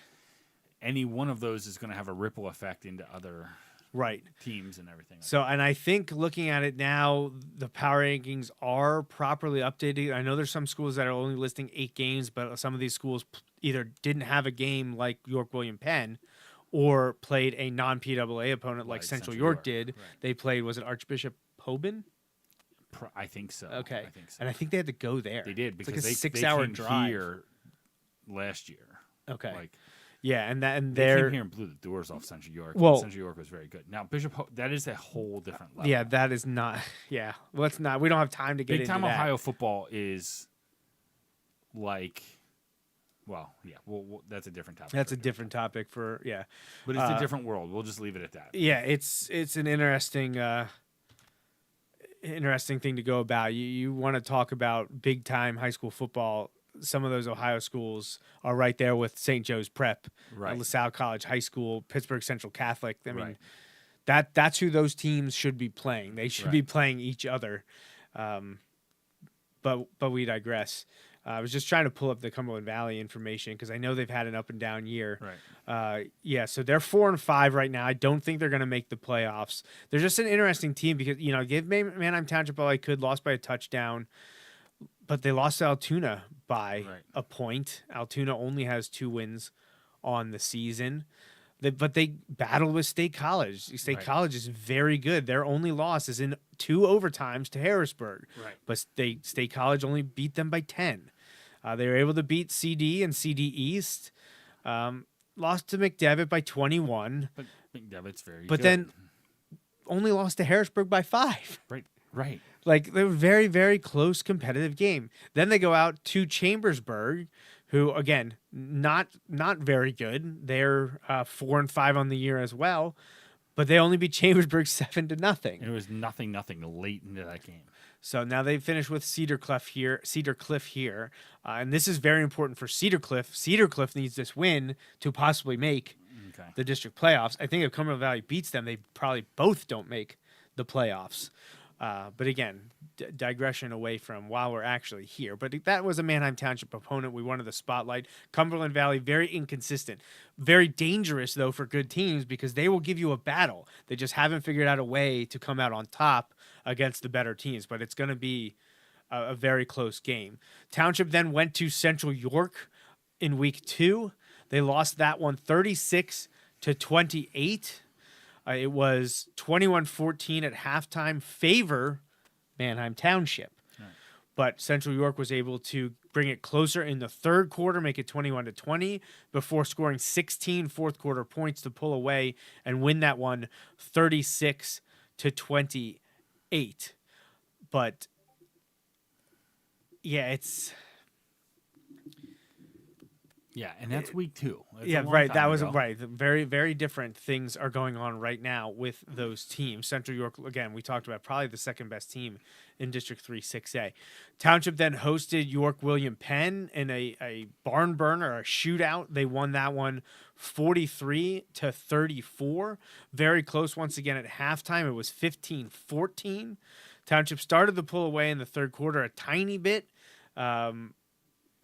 any one of those is going to have a ripple effect into other Right. teams and everything. So, and I think looking at it now, the power rankings are properly updated. I know there's some schools that are only listing 8 games, but some of these schools either didn't have a game like York William Penn or played a non-PAA opponent like Central York did. Right. They played, was it Archbishop Hoban? I think so. Okay. I think so. And I think they had to go there. They did It's because like a they 6-hour came drive. here last year. Okay. Like, Yeah, and they they're came here and blew the doors off Central York. Well- and Central York was very good. Now that is a whole different level. yeah, that is not. Yeah, let's not. We don't have time to get Big into time that. Ohio football is like, well, yeah, well, that's a different topic. That's a different topic for yeah. but it's a different world. We'll just leave it at that. Yeah, it's an interesting thing to go about. You want to talk about big time high school football. Some of those Ohio schools are right there with St. Joe's Prep, Right. LaSalle College High School, Pittsburgh Central Catholic. I mean, Right. that's who those teams should be playing. They should be Right. playing each other. But we digress. I was just trying to pull up the Cumberland Valley information because I know they've had an up and down year. Right. Yeah, so they're 4-5 right now. I don't think they're going to make the playoffs. They're just an interesting team because give Manheim Township all I could, lost by a touchdown, but they lost to Altoona by Right. a point. Altoona only has 2 wins on the season. But they battled with State College. State Right. College is very good. Their only loss is in 2 overtimes to Harrisburg. Right. But State College only beat them by 10. They were able to beat CD and CD East. Lost to McDevitt by 21. But McDevitt's very But good. then only lost to Harrisburg by 5. Right. Like, they're a very, very close competitive game. Then they go out to Chambersburg, who, again, not very good. They're 4-5 on the year as well, but they only beat Chambersburg 7-0. And it was 0-0 late into that game. So now they finish with Cedar Cliff here, and this is very important for Cedar Cliff. Cedar Cliff needs this win to possibly make Okay. the district playoffs. I think if Cumberland Valley beats them, they probably both don't make the playoffs. But again, digression away from while we're actually here. But that was a Manheim Township opponent we wanted the spotlight. Cumberland Valley, very inconsistent. Very dangerous, though, for good teams because they will give you a battle. They just haven't figured out a way to come out on top against the better teams. But it's going to be a very close game. Township then went to Central York in week 2. They lost that one 36-28. It was 21-14 at halftime, favor Manheim Township. Right. But Central York was able to bring it closer in the third quarter, make it 21-20, before scoring 16 fourth quarter points to pull away and win that one 36-28. But yeah, Yeah, and that's week 2. That's a Yeah, long right. time That was ago. right. Very, very different things are going on right now with those teams. Central York, again, we talked about probably the second best team in District 3 6A. Township then hosted York William Penn in a barn burner, a shootout. They won that one 43-34. Very close once again at halftime. It was 15-14. Township started to pull away in the third quarter a tiny bit,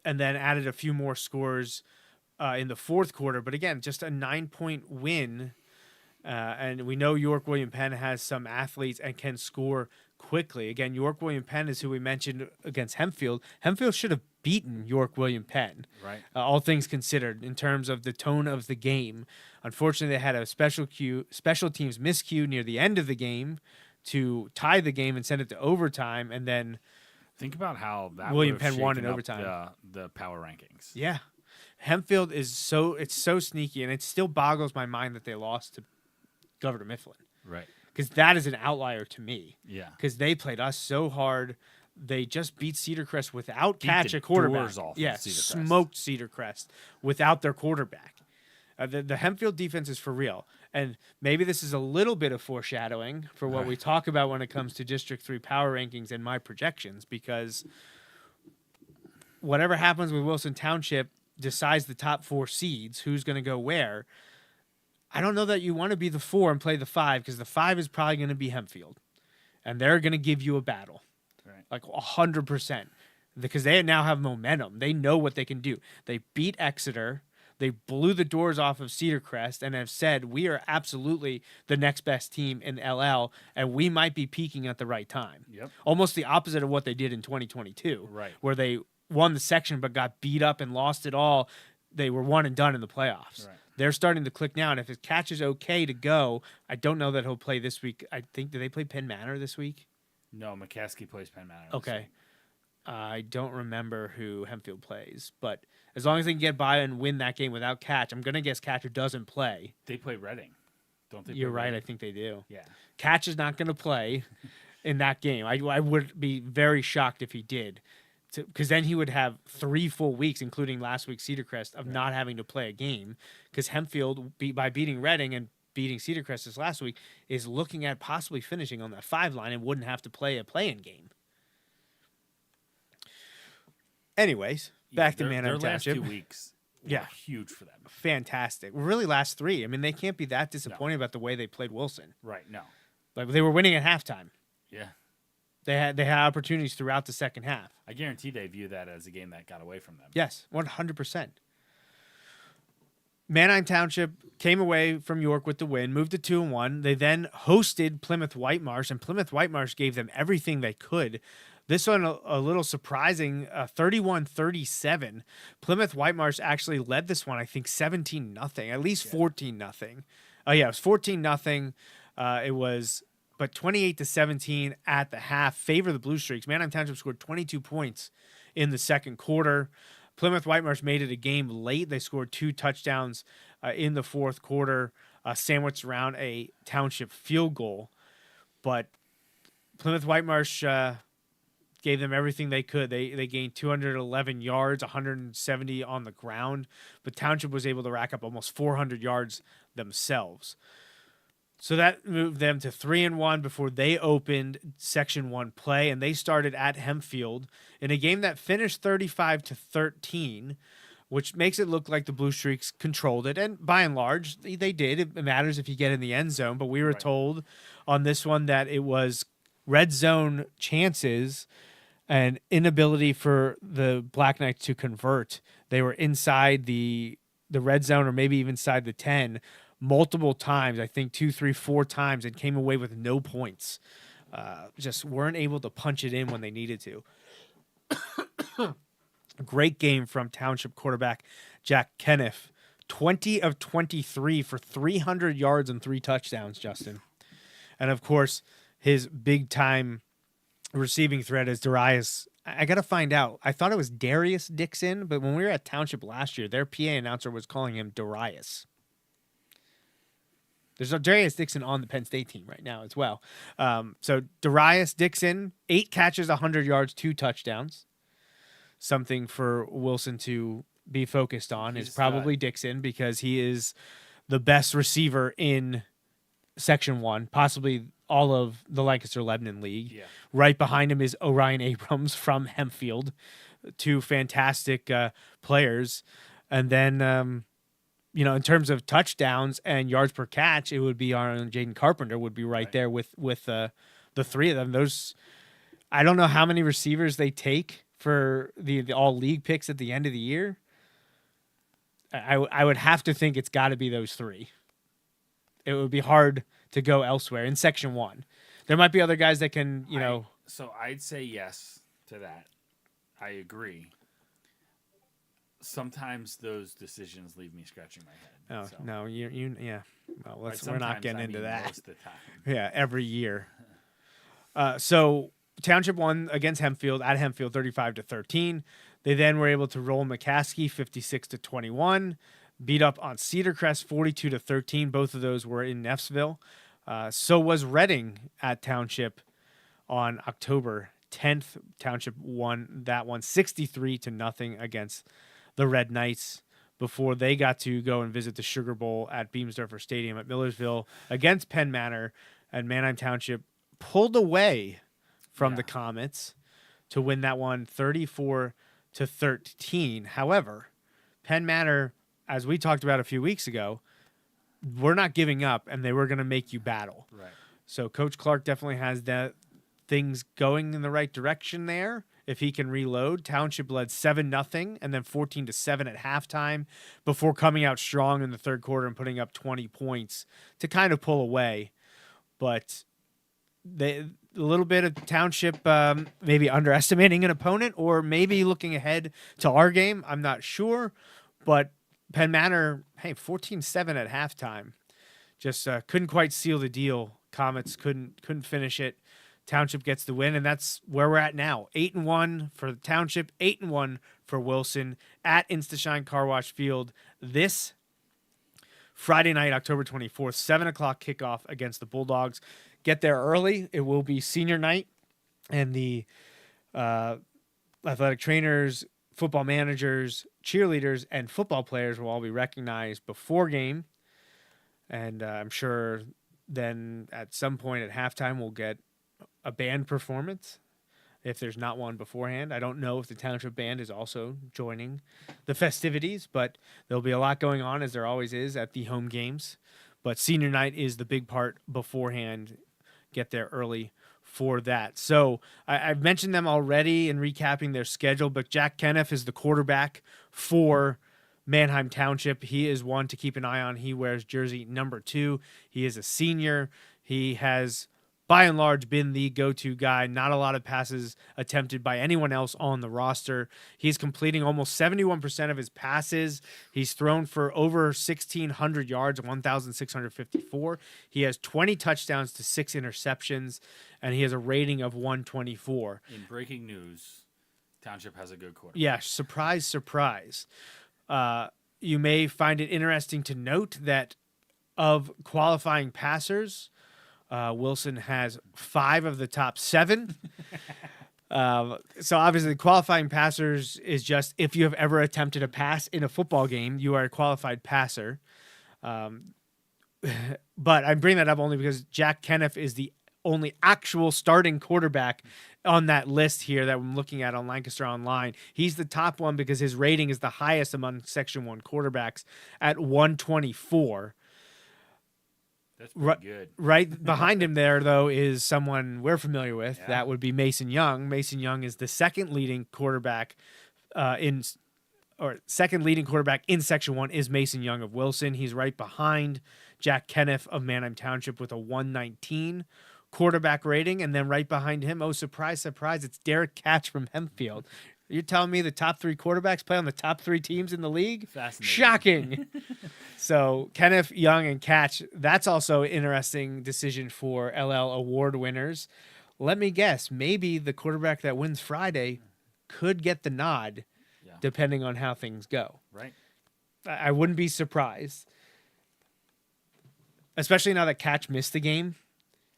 and then added a few more scores in the fourth quarter. But again, just a 9-point win. And we know York William Penn has some athletes and can score quickly. Again, York William Penn is who we mentioned against Hempfield. Hempfield should have beaten York William Penn, Right. all things considered, in terms of the tone of the game. Unfortunately, they had a special teams miscue near the end of the game to tie the game and send it to overtime, and then Think about how that William would have Penn won in shaken up overtime. The power rankings. yeah, Hempfield is so sneaky, and it still boggles my mind that they lost to Governor Mifflin, Right. because that is an outlier to me. Yeah. Because they played us so hard. They just beat Cedar Crest without Beat catch the a quarterback. doors off of Yeah, Cedar Crest. smoked Cedar Crest without their quarterback. The Hempfield defense is for real. And maybe this is a little bit of foreshadowing for what we talk about when it comes to District 3 power rankings and my projections, because whatever happens with Wilson Township decides the top 4 seeds, who's going to go where. I don't know that you want to be the 4 and play the 5, because the 5 is probably going to be Hempfield. And they're going to give you a battle. Right. Like 100%. Because they now have momentum. They know what they can do. They beat Exeter. They blew the doors off of Cedar Crest and have said, we are absolutely the next best team in LL, and we might be peaking at the right time. Yep. Almost the opposite of what they did in 2022. Right. Where they won the section but got beat up and lost it all. They were one and done in the playoffs. Right. They're starting to click now, and if his catch is okay to go, I don't know that he'll play this week. I think, do they play Penn Manor this week? No, McCaskey plays Penn Manor. Okay. I don't remember who Hempfield plays, but as long as they can get by and win that game without catch, I'm going to guess Catcher doesn't play. They play Reading. Don't they? You're play right. Reading? I think they do. Yeah. Catch is not going to play in that game. I would be very shocked if he did, because then he would have 3 full weeks, including last week's Cedar Crest, of not having to play a game, because Hempfield, by beating Reading and beating Cedar Crest this last week, is looking at possibly finishing on that 5 line and wouldn't have to play a play-in game. Anyways, back to Manheim Their last Township. 2 weeks were Yeah. huge for them. Fantastic. Really, last 3. I mean, they can't be that disappointed about the way they played Wilson. Right. No. Like, they were winning at halftime. Yeah. They had opportunities throughout the second half. I guarantee they view that as a game that got away from them. Yes, 100%. Manheim Township came away from York with the win, moved to 2-1. They then hosted Plymouth Whitemarsh, and Plymouth Whitemarsh gave them everything they could. This one a little surprising, 31-37. Plymouth Whitemarsh actually led this one, I think 17-0, at least 14-0. Yeah, it was 14-0. It was, but 28-17 at the half. Favor the Blue Streaks. Manheim Township scored 22 points in the second quarter. Plymouth Whitemarsh made it a game late. They scored 2 touchdowns in the fourth quarter, sandwiched around a Township field goal. But Plymouth Whitemarsh gave them everything they could. They gained 211 yards, 170 on the ground, but Township was able to rack up almost 400 yards themselves. So that moved them to 3-1 before they opened Section 1 play, and they started at Hempfield in a game that finished 35-13, which makes it look like the Blue Streaks controlled it, and by and large, they did. It matters if you get in the end zone, but we were told on this one that it was red zone chances and inability for the Black Knights to convert. They were inside the red zone or maybe even inside the 10 multiple times, I think 2, 3, 4 times, and came away with no points. Just weren't able to punch it in when they needed to. Great game from Township quarterback Jack Kenneth. 20 of 23 for 300 yards and 3 touchdowns, Justin. And, of course, his big-time receiving threat is Darius. I got to find out. I thought it was Darius Dixon, but when we were at Township last year, their PA announcer was calling him Darius. There's a Darius Dixon on the Penn State team right now as well. So Darius Dixon, 8 catches, 100 yards, 2 touchdowns. Something for Wilson to be focused on He's is a probably stud. Dixon, because he is the best receiver in Section 1, possibly all of the Lancaster-Lebanon League. Yeah. Right behind him is Orion Abrams from Hempfield, two fantastic players. And then, in terms of touchdowns and yards per catch, it would be our own Jaden Carpenter would be right there with the three of them. I don't know how many receivers they take for the all league picks at the end of the year. I would have to think it's got to be those three. It would be hard to go elsewhere in Section 1. There might be other guys that can, So I'd say yes to that. I agree. Sometimes those decisions leave me scratching my head. Oh, no, yeah. Well, we're not Sometimes, getting into that. Most of the time. Yeah, every year. So Township won against Hempfield at Hempfield 35-13. They then were able to roll McCaskey 56-21. Beat up on Cedar Crest 42-13. Both of those were in Neffsville. So was Reading at Township on October 10th. Township won that one 63-0 against the Red Knights before they got to go and visit the Sugar Bowl at Beamsdorfer Stadium at Millersville against Penn Manor. And Manheim Township pulled away from the Comets to win that one 34-13. However, Penn Manor, as we talked about a few weeks ago, we're not giving up, and they were going to make you battle. Right. So Coach Clark definitely has things going in the right direction there. If he can reload, Township led 7-0 and then 14-7 at halftime before coming out strong in the third quarter and putting up 20 points to kind of pull away. But a little bit of Township maybe underestimating an opponent, or maybe looking ahead to our game. I'm not sure, but Penn Manor, 14-7 at halftime. Just couldn't quite seal the deal. Comets couldn't finish it. Township gets the win, and that's where we're at now. 8-1 for the Township, 8-1 for Wilson at Instashine Car Wash Field this Friday night, October 24th, 7 o'clock kickoff against the Bulldogs. Get there early. It will be senior night, and the athletic trainers, football managers, cheerleaders, and football players will all be recognized before game. And I'm sure then at some point at halftime we'll get a band performance if there's not one beforehand. I don't know if the Township Band is also joining the festivities, but there'll be a lot going on, as there always is at the home games. But senior night is the big part beforehand. Get there early for that. So I've mentioned them already in recapping their schedule, but Jack Kenneth is the quarterback for Manheim Township. He is one to keep an eye on. He wears jersey number 2. He is a senior. He has, by and large, been the go-to guy. Not a lot of passes attempted by anyone else on the roster. He's completing almost 71% of his passes. He's thrown for over 1,600 yards, 1,654. He has 20 touchdowns to 6 interceptions, and he has a rating of 124. In breaking news, Township has a good quarterback. Yeah, surprise, surprise. You may find it interesting to note that of qualifying passers, Wilson has 5 of the top 7. So obviously qualifying passers is just if you have ever attempted a pass in a football game, you are a qualified passer. But I bring that up only because Jack Kenneth is the only actual starting quarterback on that list here that I'm looking at on Lancaster Online. He's the top one because his rating is the highest among Section 1 quarterbacks at 124. That's pretty good. Right behind him there, though, is someone we're familiar with. Yeah. That would be Mason Young. Mason Young is the second leading quarterback in Section 1 is Mason Young of Wilson. He's right behind Jack Kenneth of Manheim Township with a 119 quarterback rating. And then right behind him, oh, surprise, surprise, it's Derek Catch from Hempfield. You're telling me the top 3 quarterbacks play on the top 3 teams in the league? Fascinating. Shocking. So Kenneth, Young, and Catch, that's also an interesting decision for LL award winners. Let me guess, maybe the quarterback that wins Friday could get the nod, depending on how things go. Right. I wouldn't be surprised. Especially now that Catch missed the game.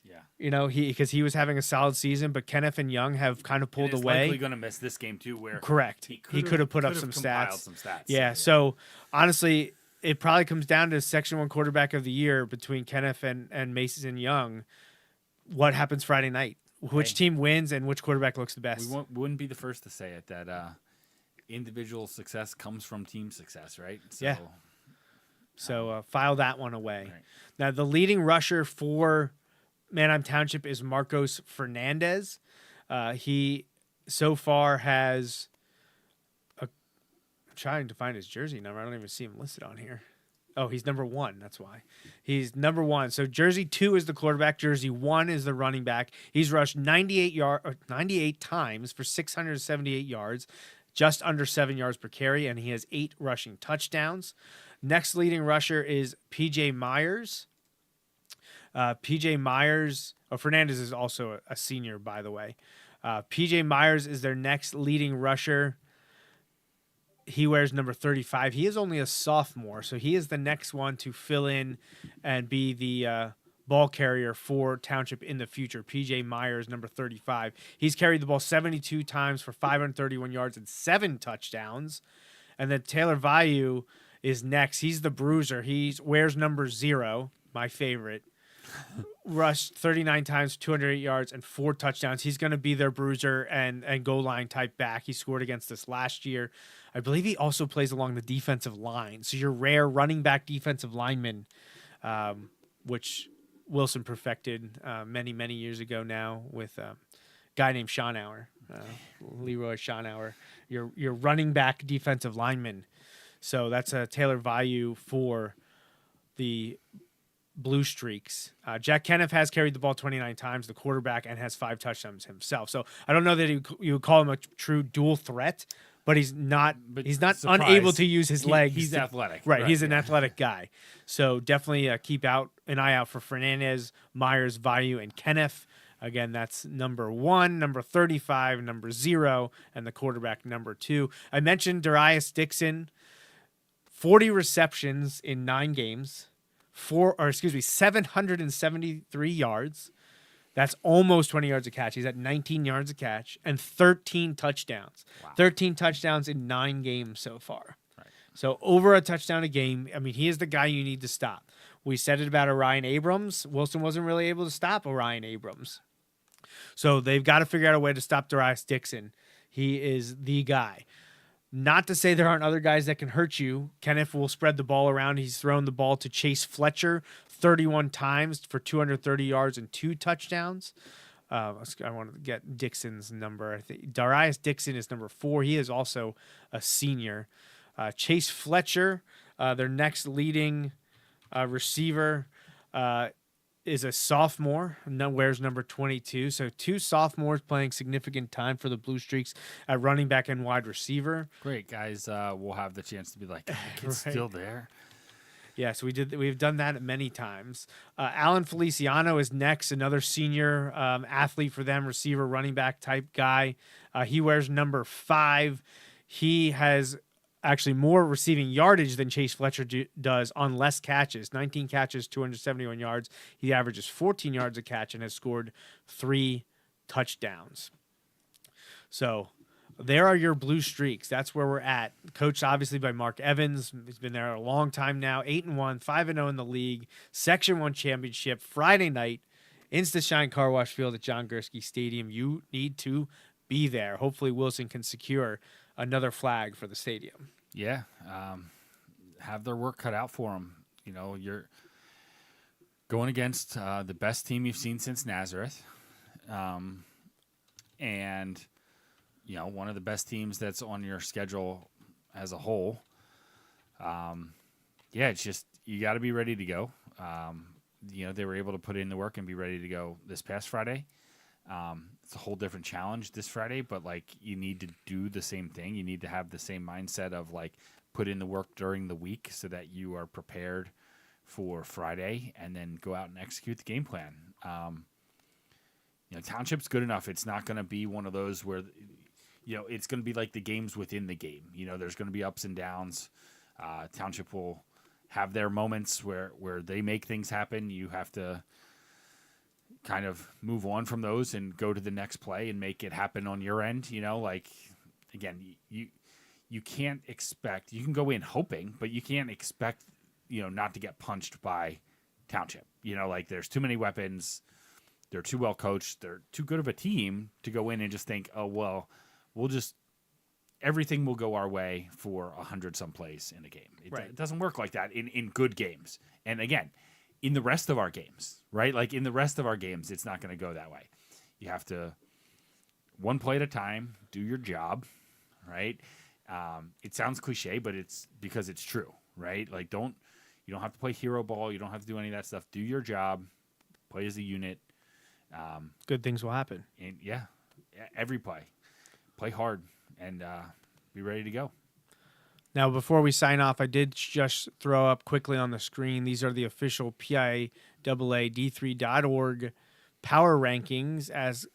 Yeah. because he was having a solid season, but Kenneth and Young have kind of pulled and is away. likely going to miss this game too. Where Correct. He could have put up some compiled stats. Some stats. Yeah. So honestly, it probably comes down to Section 1 quarterback of the year between Kenneth and Mason Young. What happens Friday night? Which team wins and which quarterback looks the best? We wouldn't be the first to say it that individual success comes from team success, right? So, yeah. So file that one away. Right. Now, the leading rusher for Manheim Township is Marcos Fernandez. He so far has I'm trying to find his jersey number. I don't even see him listed on here. Oh, he's number 1. That's why. He's number 1. So jersey 2 is the quarterback. Jersey 1 is the running back. He's rushed 98 times for 678 yards, just under 7 yards per carry, and he has 8 rushing touchdowns. Next leading rusher is P.J. Myers. Fernandez is also a senior, by the way. P.J. Myers is their next leading rusher. He wears number 35. He is only a sophomore, so he is the next one to fill in and be the ball carrier for Township in the future. P.J. Myers, number 35. He's carried the ball 72 times for 531 yards and 7 touchdowns. And then Taylor Vayu is next. He's the bruiser. He wears number 0, my favorite. Rushed 39 times, 208 yards, and 4 touchdowns. He's going to be their bruiser and goal line type back. He scored against us last year. I believe he also plays along the defensive line. So your rare running back defensive lineman, which Wilson perfected many, many years ago now with a guy named Schonauer, Leroy Schonauer, your running back defensive lineman. So that's a Taylor Vayu for the Blue Streaks. Jack Kenneth has carried the ball 29 times, the quarterback, and has 5 touchdowns himself. So I don't know that you would call him a true dual threat, but he's not unable to use his legs. He's athletic. Right, he's an athletic guy. So definitely keep an eye out for Fernandez, Myers, Vayu, and Kenneth. Again, that's number 1, number 35, number 0, and the quarterback number 2. I mentioned Darius Dixon, 40 receptions in 9 games. 773 yards. That's almost 20 yards a catch. He's at 19 yards a catch and 13 touchdowns. Wow. 13 touchdowns in 9 games so far. Right. So over a touchdown a game. I mean, he is the guy you need to stop. We said it about Orion Abrams. Wilson wasn't really able to stop Orion Abrams. So they've got to figure out a way to stop Darius Dixon. He is the guy. Not to say there aren't other guys that can hurt you. Kenneth will spread the ball around. He's thrown the ball to Chase Fletcher 31 times for 230 yards and 2 touchdowns. I want to get Dixon's number. I think Darius Dixon is number 4. He is also a senior. Chase Fletcher, their next leading receiver, is a sophomore, wears number 22. So 2 sophomores playing significant time for the Blue Streaks at running back and wide receiver. Great, guys. We'll have the chance to be like, it's still there. Yes, we've done that many times. Alan Feliciano is next, another senior athlete for them, receiver, running back type guy. He wears number 5. He has actually more receiving yardage than Chase Fletcher does on less catches. 19 catches, 271 yards. He averages 14 yards a catch and has scored 3 touchdowns. So there are your Blue Streaks. That's where we're at. Coached obviously by Mark Evans. He's been there a long time now. 8-1, 5-0 in the league. Section 1 championship Friday night. Insta Shine Car Wash Field at John Gursky Stadium. You need to be there. Hopefully Wilson can secure another flag for the stadium. Yeah, have their work cut out for them. You know, you're going against the best team you've seen since Nazareth, and you know, one of the best teams that's on your schedule as a whole. Yeah, it's just you got to be ready to go. You know, they were able to put in the work and be ready to go this past Friday. It's a whole different challenge this Friday, but like you need to do the same thing. You need to have the same mindset of like put in the work during the week so that you are prepared for Friday and then go out and execute the game plan. You know, Township's good enough. It's not going to be one of those where, you know, it's going to be like the games within the game. You know, there's going to be ups and downs. Township will have their moments where they make things happen. You have to kind of move on from those and go to the next play and make it happen on your end. Like, again, you can't expect, you can go in hoping, but you can't expect, not to get punched by Township. Like, there's too many weapons. They're too well coached. They're too good of a team to go in and just think, oh, well, everything will go our way for 100 some plays in a game. It doesn't work like that in good games. And again, in the rest of our games, right? Like, in the rest of our games, it's not going to go that way. You have to, one play at a time, do your job, right? It sounds cliche, but it's because it's true, right? Like, you don't have to play hero ball. You don't have to do any of that stuff. Do your job, play as a unit. Good things will happen. And every play hard, and be ready to go. Now, before we sign off, I did just throw up quickly on the screen. These are the official PIAAD3.org power rankings as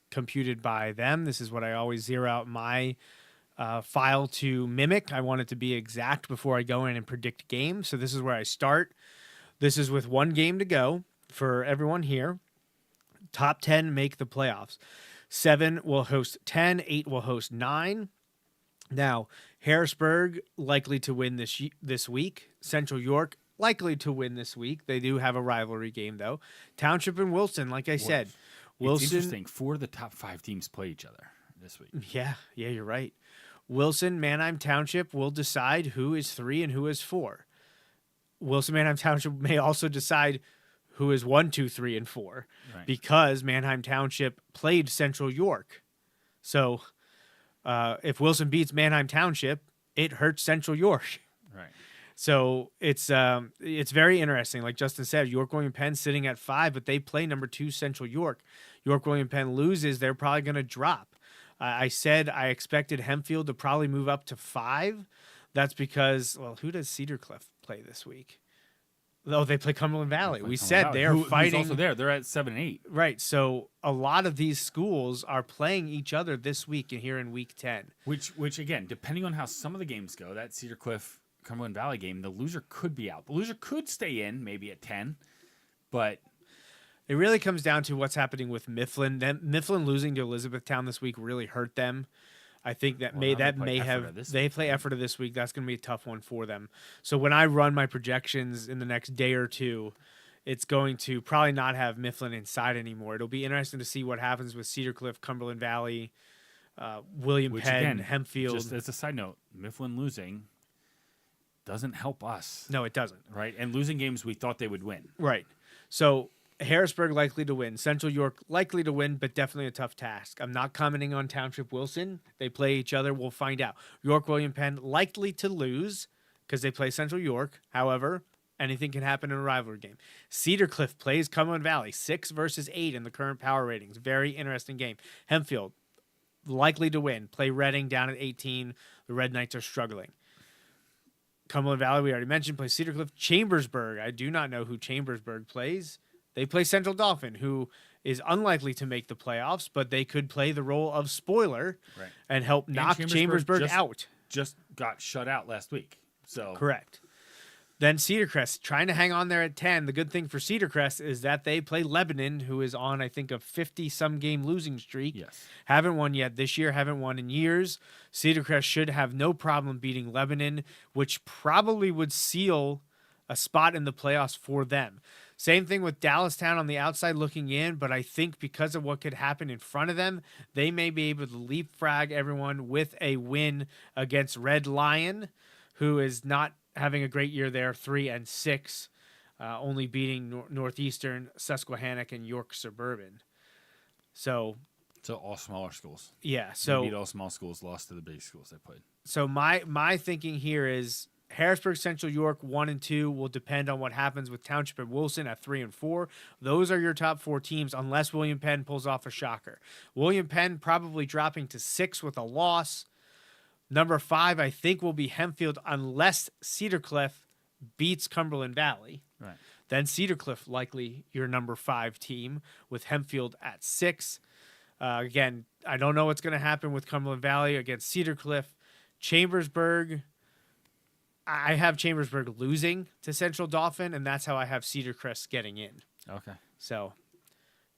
computed by them. This is what I always zero out my file to mimic. I want it to be exact before I go in and predict games. So this is where I start. This is with one game to go for everyone here. Top 10 make the playoffs. 7 will host 10. 8 will host 9. Now, Harrisburg likely to win this week. Central York likely to win this week. They do have a rivalry game, though. Township and Wilson, like I said. Wilson, it's interesting. 4 of the top 5 teams play each other this week. Yeah, you're right. Wilson, Manheim Township will decide who is 3 and who is 4. Wilson, Manheim Township may also decide who is 1, 2, 3, and 4 because Manheim Township played Central York. So if Wilson beats Manheim Township, it hurts Central York. Right. So it's very interesting. Like Justin said, York William Penn sitting at 5, but they play number 2 Central York. York William Penn loses, they're probably going to drop. I said I expected Hempfield to probably move up to 5. That's because, well, who does Cedar Cliff play this week? Oh, they play Cumberland Valley. We said they're fighting. Who's also there. They're at 7 and 8. Right. So a lot of these schools are playing each other this week and here in week 10. Which again, depending on how some of the games go, that Cedar Cliff Cumberland Valley game, the loser could be out. The loser could stay in maybe at 10, but it really comes down to what's happening with Mifflin. Mifflin losing to Elizabethtown this week really hurt them. I think that may have they play Effort of this week. That's going to be a tough one for them. So when I run my projections in the next day or two, it's going to probably not have Mifflin inside anymore. It'll be interesting to see what happens with Cedar Cliff, Cumberland Valley, William Penn, again, Hempfield. Just as a side note, Mifflin losing doesn't help us. No, it doesn't. Right, and losing games we thought they would win. Right. So Harrisburg likely to win. Central York likely to win, but definitely a tough task. I'm not commenting on Township Wilson. They play each other. We'll find out. York William Penn likely to lose because they play Central York. However, anything can happen in a rivalry game. Cedar Cliff plays Cumberland Valley, 6 versus 8 in the current power ratings. Very interesting game. Hempfield likely to win. Play Reading down at 18. The Red Knights are struggling. Cumberland Valley, we already mentioned, plays Cedar Cliff. Chambersburg, I do not know who Chambersburg plays. They play Central Dauphin, who is unlikely to make the playoffs, but they could play the role of spoiler and help knock Chambersburg out. Just got shut out last week. So correct. Then Cedar Crest trying to hang on there at 10. The good thing for Cedar Crest is that they play Lebanon, who is on, I think, a 50-some game losing streak. Yes. Haven't won yet this year, haven't won in years. Cedar Crest should have no problem beating Lebanon, which probably would seal a spot in the playoffs for them. Same thing with Dallastown on the outside looking in, but I think because of what could happen in front of them, they may be able to leapfrog everyone with a win against Red Lion, who is not having a great year there, 3-6, only beating Northeastern, Susquehannock, and York Suburban. So all smaller schools. Yeah. So they beat all small schools, lost to the big schools they played. So my thinking here is Harrisburg, Central York, 1 and 2 will depend on what happens with Township and Wilson at 3 and 4. Those are your top 4 teams, unless William Penn pulls off a shocker. William Penn probably dropping to 6 with a loss. Number 5, I think, will be Hempfield, unless Cedar Cliff beats Cumberland Valley. Right. Then Cedar Cliff likely your number 5 team with Hempfield at 6. Again, I don't know what's going to happen with Cumberland Valley against Cedar Cliff. Chambersburg, I have Chambersburg losing to Central Dauphin, and that's how I have Cedar Crest getting in. Okay. So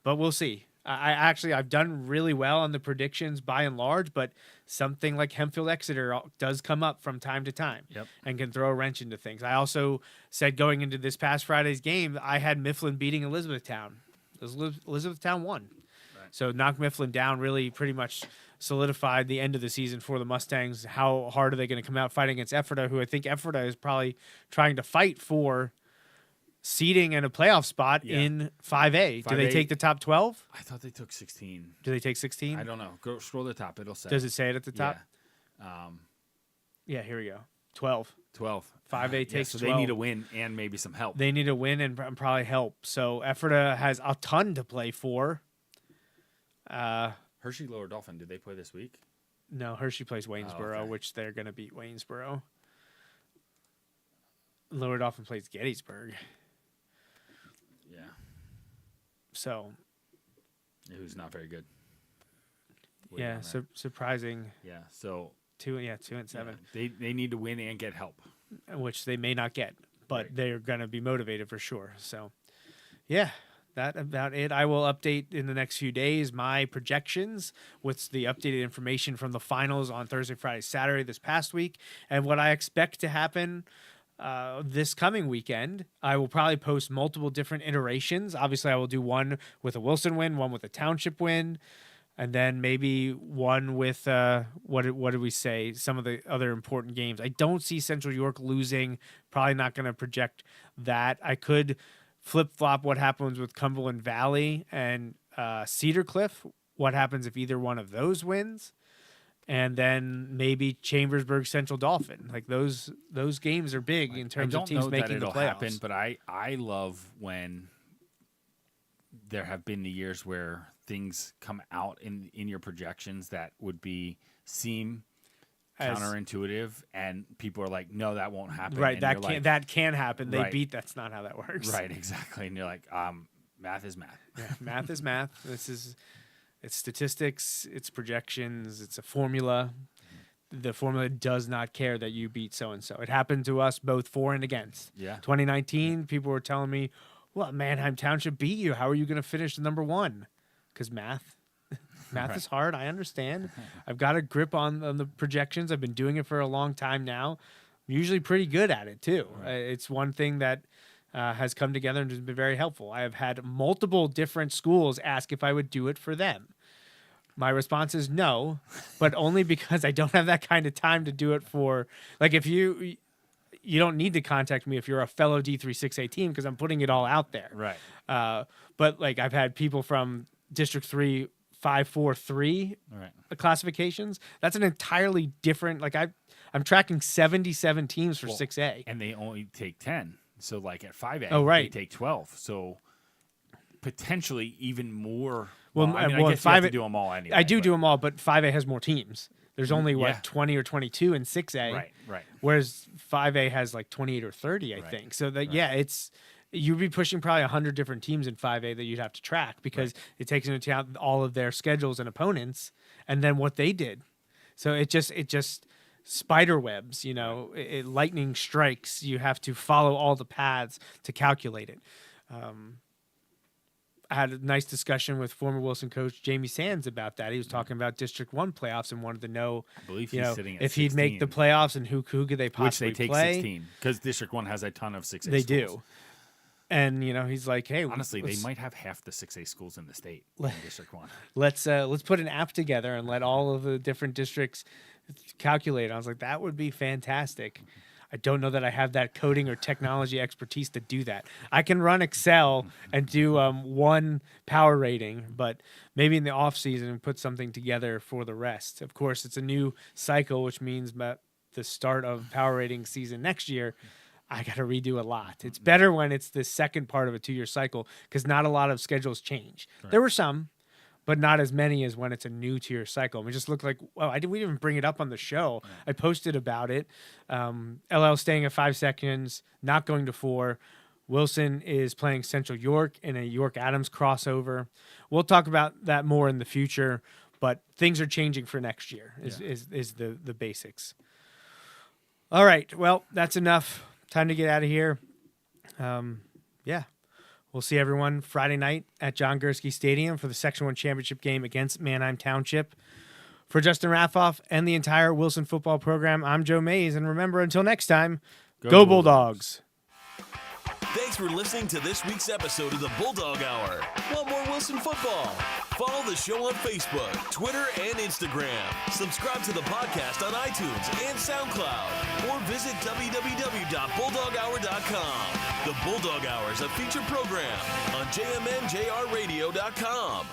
but we'll see. I've done really well on the predictions by and large, but something like Hempfield Exeter does come up from time to time and can throw a wrench into things. I also said going into this past Friday's game, I had Mifflin beating Elizabethtown. Elizabethtown won. Right. So knocked Mifflin down, really pretty much solidified the end of the season for the Mustangs. How hard are they going to come out fighting against Ephrata, who I think Ephrata is probably trying to fight for seeding and a playoff spot in 5A. Do they take the top 12? I thought they took 16. Do they take 16? I don't know. Go scroll to the top. It'll say. Does it say it at the top? Yeah. Yeah, here we go. 12. 12. 5A takes so 12. They need a win and maybe some help. They need a win and probably help. So Ephrata has a ton to play for. Hershey Lower Dolphin, did they play this week? No, Hershey plays Waynesboro, okay. which they're going to beat Waynesboro. Lower Dolphin plays Gettysburg. Yeah. So. Who's not very good. Surprising. Yeah. So 2-7. Yeah, they need to win and get help, which they may not get, but they're going to be motivated for sure. So, yeah, that about it. I will update in the next few days my projections with the updated information from the finals on Thursday, Friday, Saturday this past week, and what I expect to happen this coming weekend. I will probably post multiple different iterations. Obviously, I will do one with a Wilson win, one with a Township win, and then maybe one with what did we say? Some of the other important games. I don't see Central York losing. Probably not going to project that. I could flip-flop what happens with Cumberland Valley and Cedar Cliff. What happens if either one of those wins? And then maybe Chambersburg Central Dolphin. Like those games are big in terms of teams making the playoffs. Happen, but I love when there have been the years where things come out in your projections that would seem counterintuitive, and people are like, "No, that won't happen." Right, and that can happen. They beat. That's not how that works. Right, exactly. And you're like, math is math. Yeah, math is math. It's statistics. It's projections. It's a formula. The formula does not care that you beat so and so. It happened to us both for and against. Yeah. 2019, people were telling me, "Well, Manheim Township beat you. How are you going to finish number one?" Because math is hard. I understand. I've got a grip on the projections. I've been doing it for a long time now. I'm usually pretty good at it too. Right. It's one thing that has come together and has been very helpful. I have had multiple different schools ask if I would do it for them. My response is no, but only because I don't have that kind of time to do it for. Like if you don't need to contact me if you're a fellow D36A team because I'm putting it all out there. Right. But like I've had people from District 3, 5, 4, 3 classifications. That's an entirely different. Like I'm tracking 77 teams for 6A, and they only take 10. So like at 5A, they take 12. So potentially even more. Well, I guess 5A, you have to do them all anyway. I do them all, but 5A has more teams. There's only 20 or 22 in 6A. Right. Whereas 5A has like 28 or 30, I think. So that it's you'd be pushing probably 100 different teams in 5A that you'd have to track because it takes into account all of their schedules and opponents and then what they did. So it just spider webs, lightning strikes. You have to follow all the paths to calculate it. I had a nice discussion with former Wilson coach Jamie Sands about that. He was talking about District 1 playoffs and wanted to know, I believe he's sitting at if 16. he'd make the playoffs and who could they possibly Which they take play. 16 because District 1 has a ton of 6A They schools. Do. And he's like, hey, honestly, they might have half the 6A schools in the state in District 1. Let's put an app together and let all of the different districts calculate. I was like, that would be fantastic. I don't know that I have that coding or technology expertise to do that. I can run Excel and do one power rating, but maybe in the off season put something together for the rest. Of course, it's a new cycle, which means that the start of power rating season next year, I got to redo a lot. It's better when it's the second part of a 2-year cycle because not a lot of schedules change. Right. There were some, but not as many as when it's a new 2-year cycle. We just looked like, we didn't even bring it up on the show. Yeah. I posted about it. LL staying at 5 seconds, not going to 4. Wilson is playing Central York in a York-Adams crossover. We'll talk about that more in the future, but things are changing for next year is the basics. All right, well, that's enough. Time to get out of here. We'll see everyone Friday night at John Gursky Stadium for the Section 1 championship game against Manheim Township. For Justin Raffauf and the entire Wilson football program, I'm Joe Mays. And remember, until next time, go Bulldogs. Thanks for listening to this week's episode of the Bulldog Hour. Want more Wilson football? Follow the show on Facebook, Twitter, and Instagram. Subscribe to the podcast on iTunes and SoundCloud. Or visit www.bulldoghour.com. The Bulldog Hour is a featured program on jmnjrradio.com.